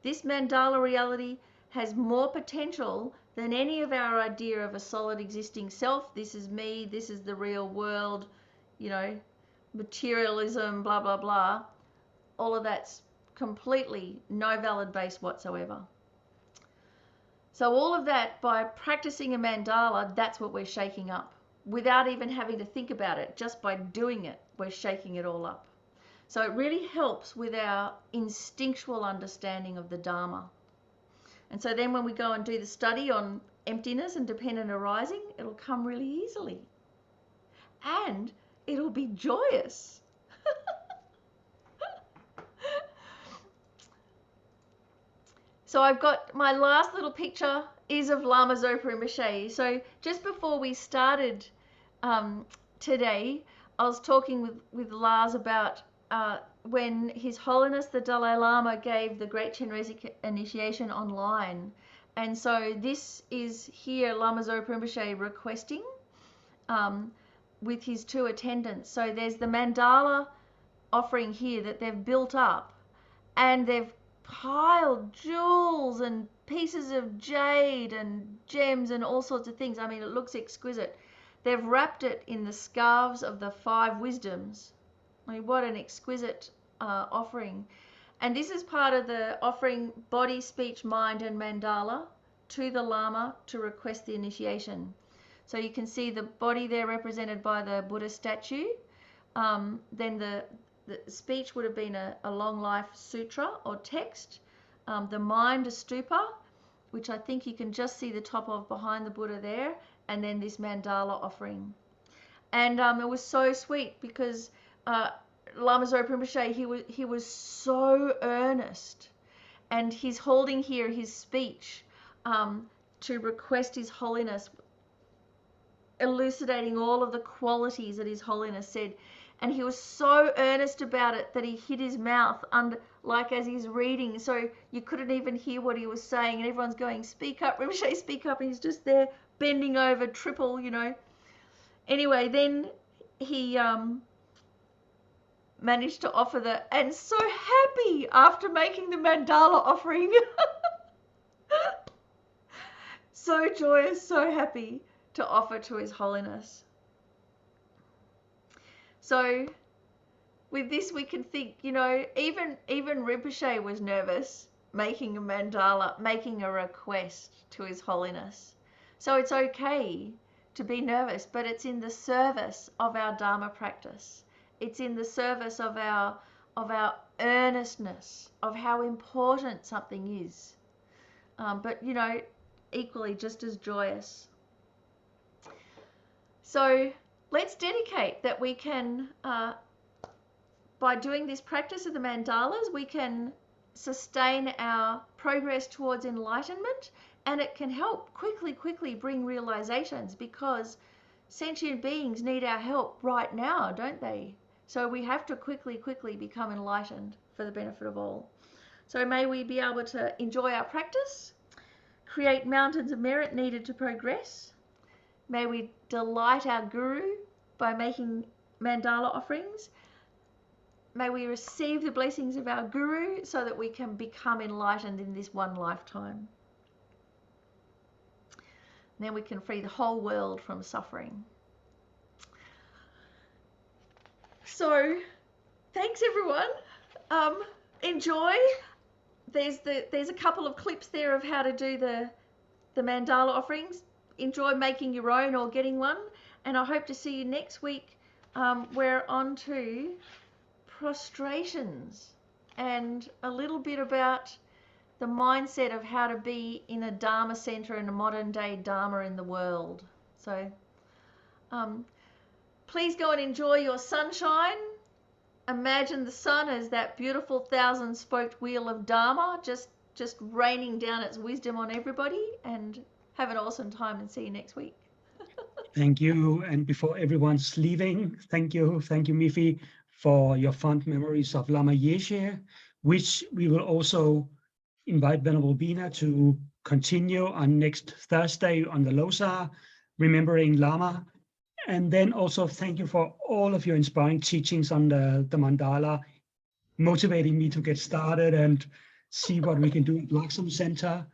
This mandala reality has more potential than any of our idea of a solid existing self. This is me, this is the real world, materialism, blah, blah, blah. All of that's completely no valid base whatsoever. So all of that, by practicing a mandala, that's what we're shaking up. Without even having to think about it, just by doing it, we're shaking it all up. So it really helps with our instinctual understanding of the Dharma. And so then when we go and do the study on emptiness and dependent arising, it'll come really easily. And it'll be joyous. So I've got my last little picture is of Lama Zopa Rinpoche. So just before we started today, I was talking with Lars about when His Holiness the Dalai Lama gave the Great Chenrezig initiation online. And so this is here Lama Zopa Rinpoche requesting with his two attendants. So there's the Mandala offering here that they've built up, and they've piled jewels and pieces of jade and gems and all sorts of things. I mean, it looks exquisite. They've wrapped it in the scarves of the 5 wisdoms. I mean, what an exquisite offering. And this is part of the offering body, speech, mind, and mandala to the Lama to request the initiation. So you can see the body there represented by the Buddha statue. Then the speech would have been a long life sutra or text. The mind, a stupa, which I think you can just see the top of behind the Buddha there. And then this mandala offering. And it was so sweet because Lama Zopa Rinpoche, he was so earnest. And he's holding here his speech to request His Holiness, elucidating all of the qualities that His Holiness said. And he was so earnest about it that he hid his mouth under, like as he's reading, so you couldn't even hear what he was saying. And everyone's going, "Speak up, Rinpoche, speak up." And he's just there bending over triple, Anyway, then he managed to offer and so happy after making the mandala offering. So joyous, so happy to offer to His Holiness. So with this we can think, even Rinpoche was nervous making a mandala, making a request to His Holiness. So it's okay to be nervous, but it's in the service of our Dharma practice. It's in the service of our earnestness, of how important something is. But equally just as joyous. So let's dedicate that we can, by doing this practice of the mandalas, we can sustain our progress towards enlightenment And it can help quickly bring realizations, because sentient beings need our help right now, don't they? So we have to quickly become enlightened for the benefit of all. So may we be able to enjoy our practice, create mountains of merit needed to progress. May we delight our Guru by making mandala offerings. May we receive the blessings of our Guru so that we can become enlightened in this one lifetime. And then we can free the whole world from suffering. So, thanks everyone. Enjoy. There's a couple of clips there of how to do the mandala offerings. Enjoy making your own or getting one. And I hope to see you next week. We're on to prostrations and a little bit about the mindset of how to be in a Dharma center and a modern day Dharma in the world. So please go and enjoy your sunshine. Imagine the sun as that beautiful 1,000-spoked wheel of Dharma, just raining down its wisdom on everybody, and have an awesome time and see you next week. Thank you. And before everyone's leaving, thank you, Mifi, for your fond memories of Lama Yeshe, which we will also invite Venerable Bina to continue on next Thursday on the Losar, remembering Lama. And then also thank you for all of your inspiring teachings on the mandala, motivating me to get started and see what we can do at Laksham Center.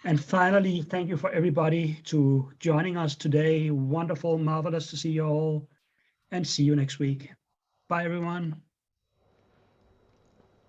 And finally, thank you for everybody to joining us today. Wonderful, marvelous to see you all, and see you next week. Bye, everyone.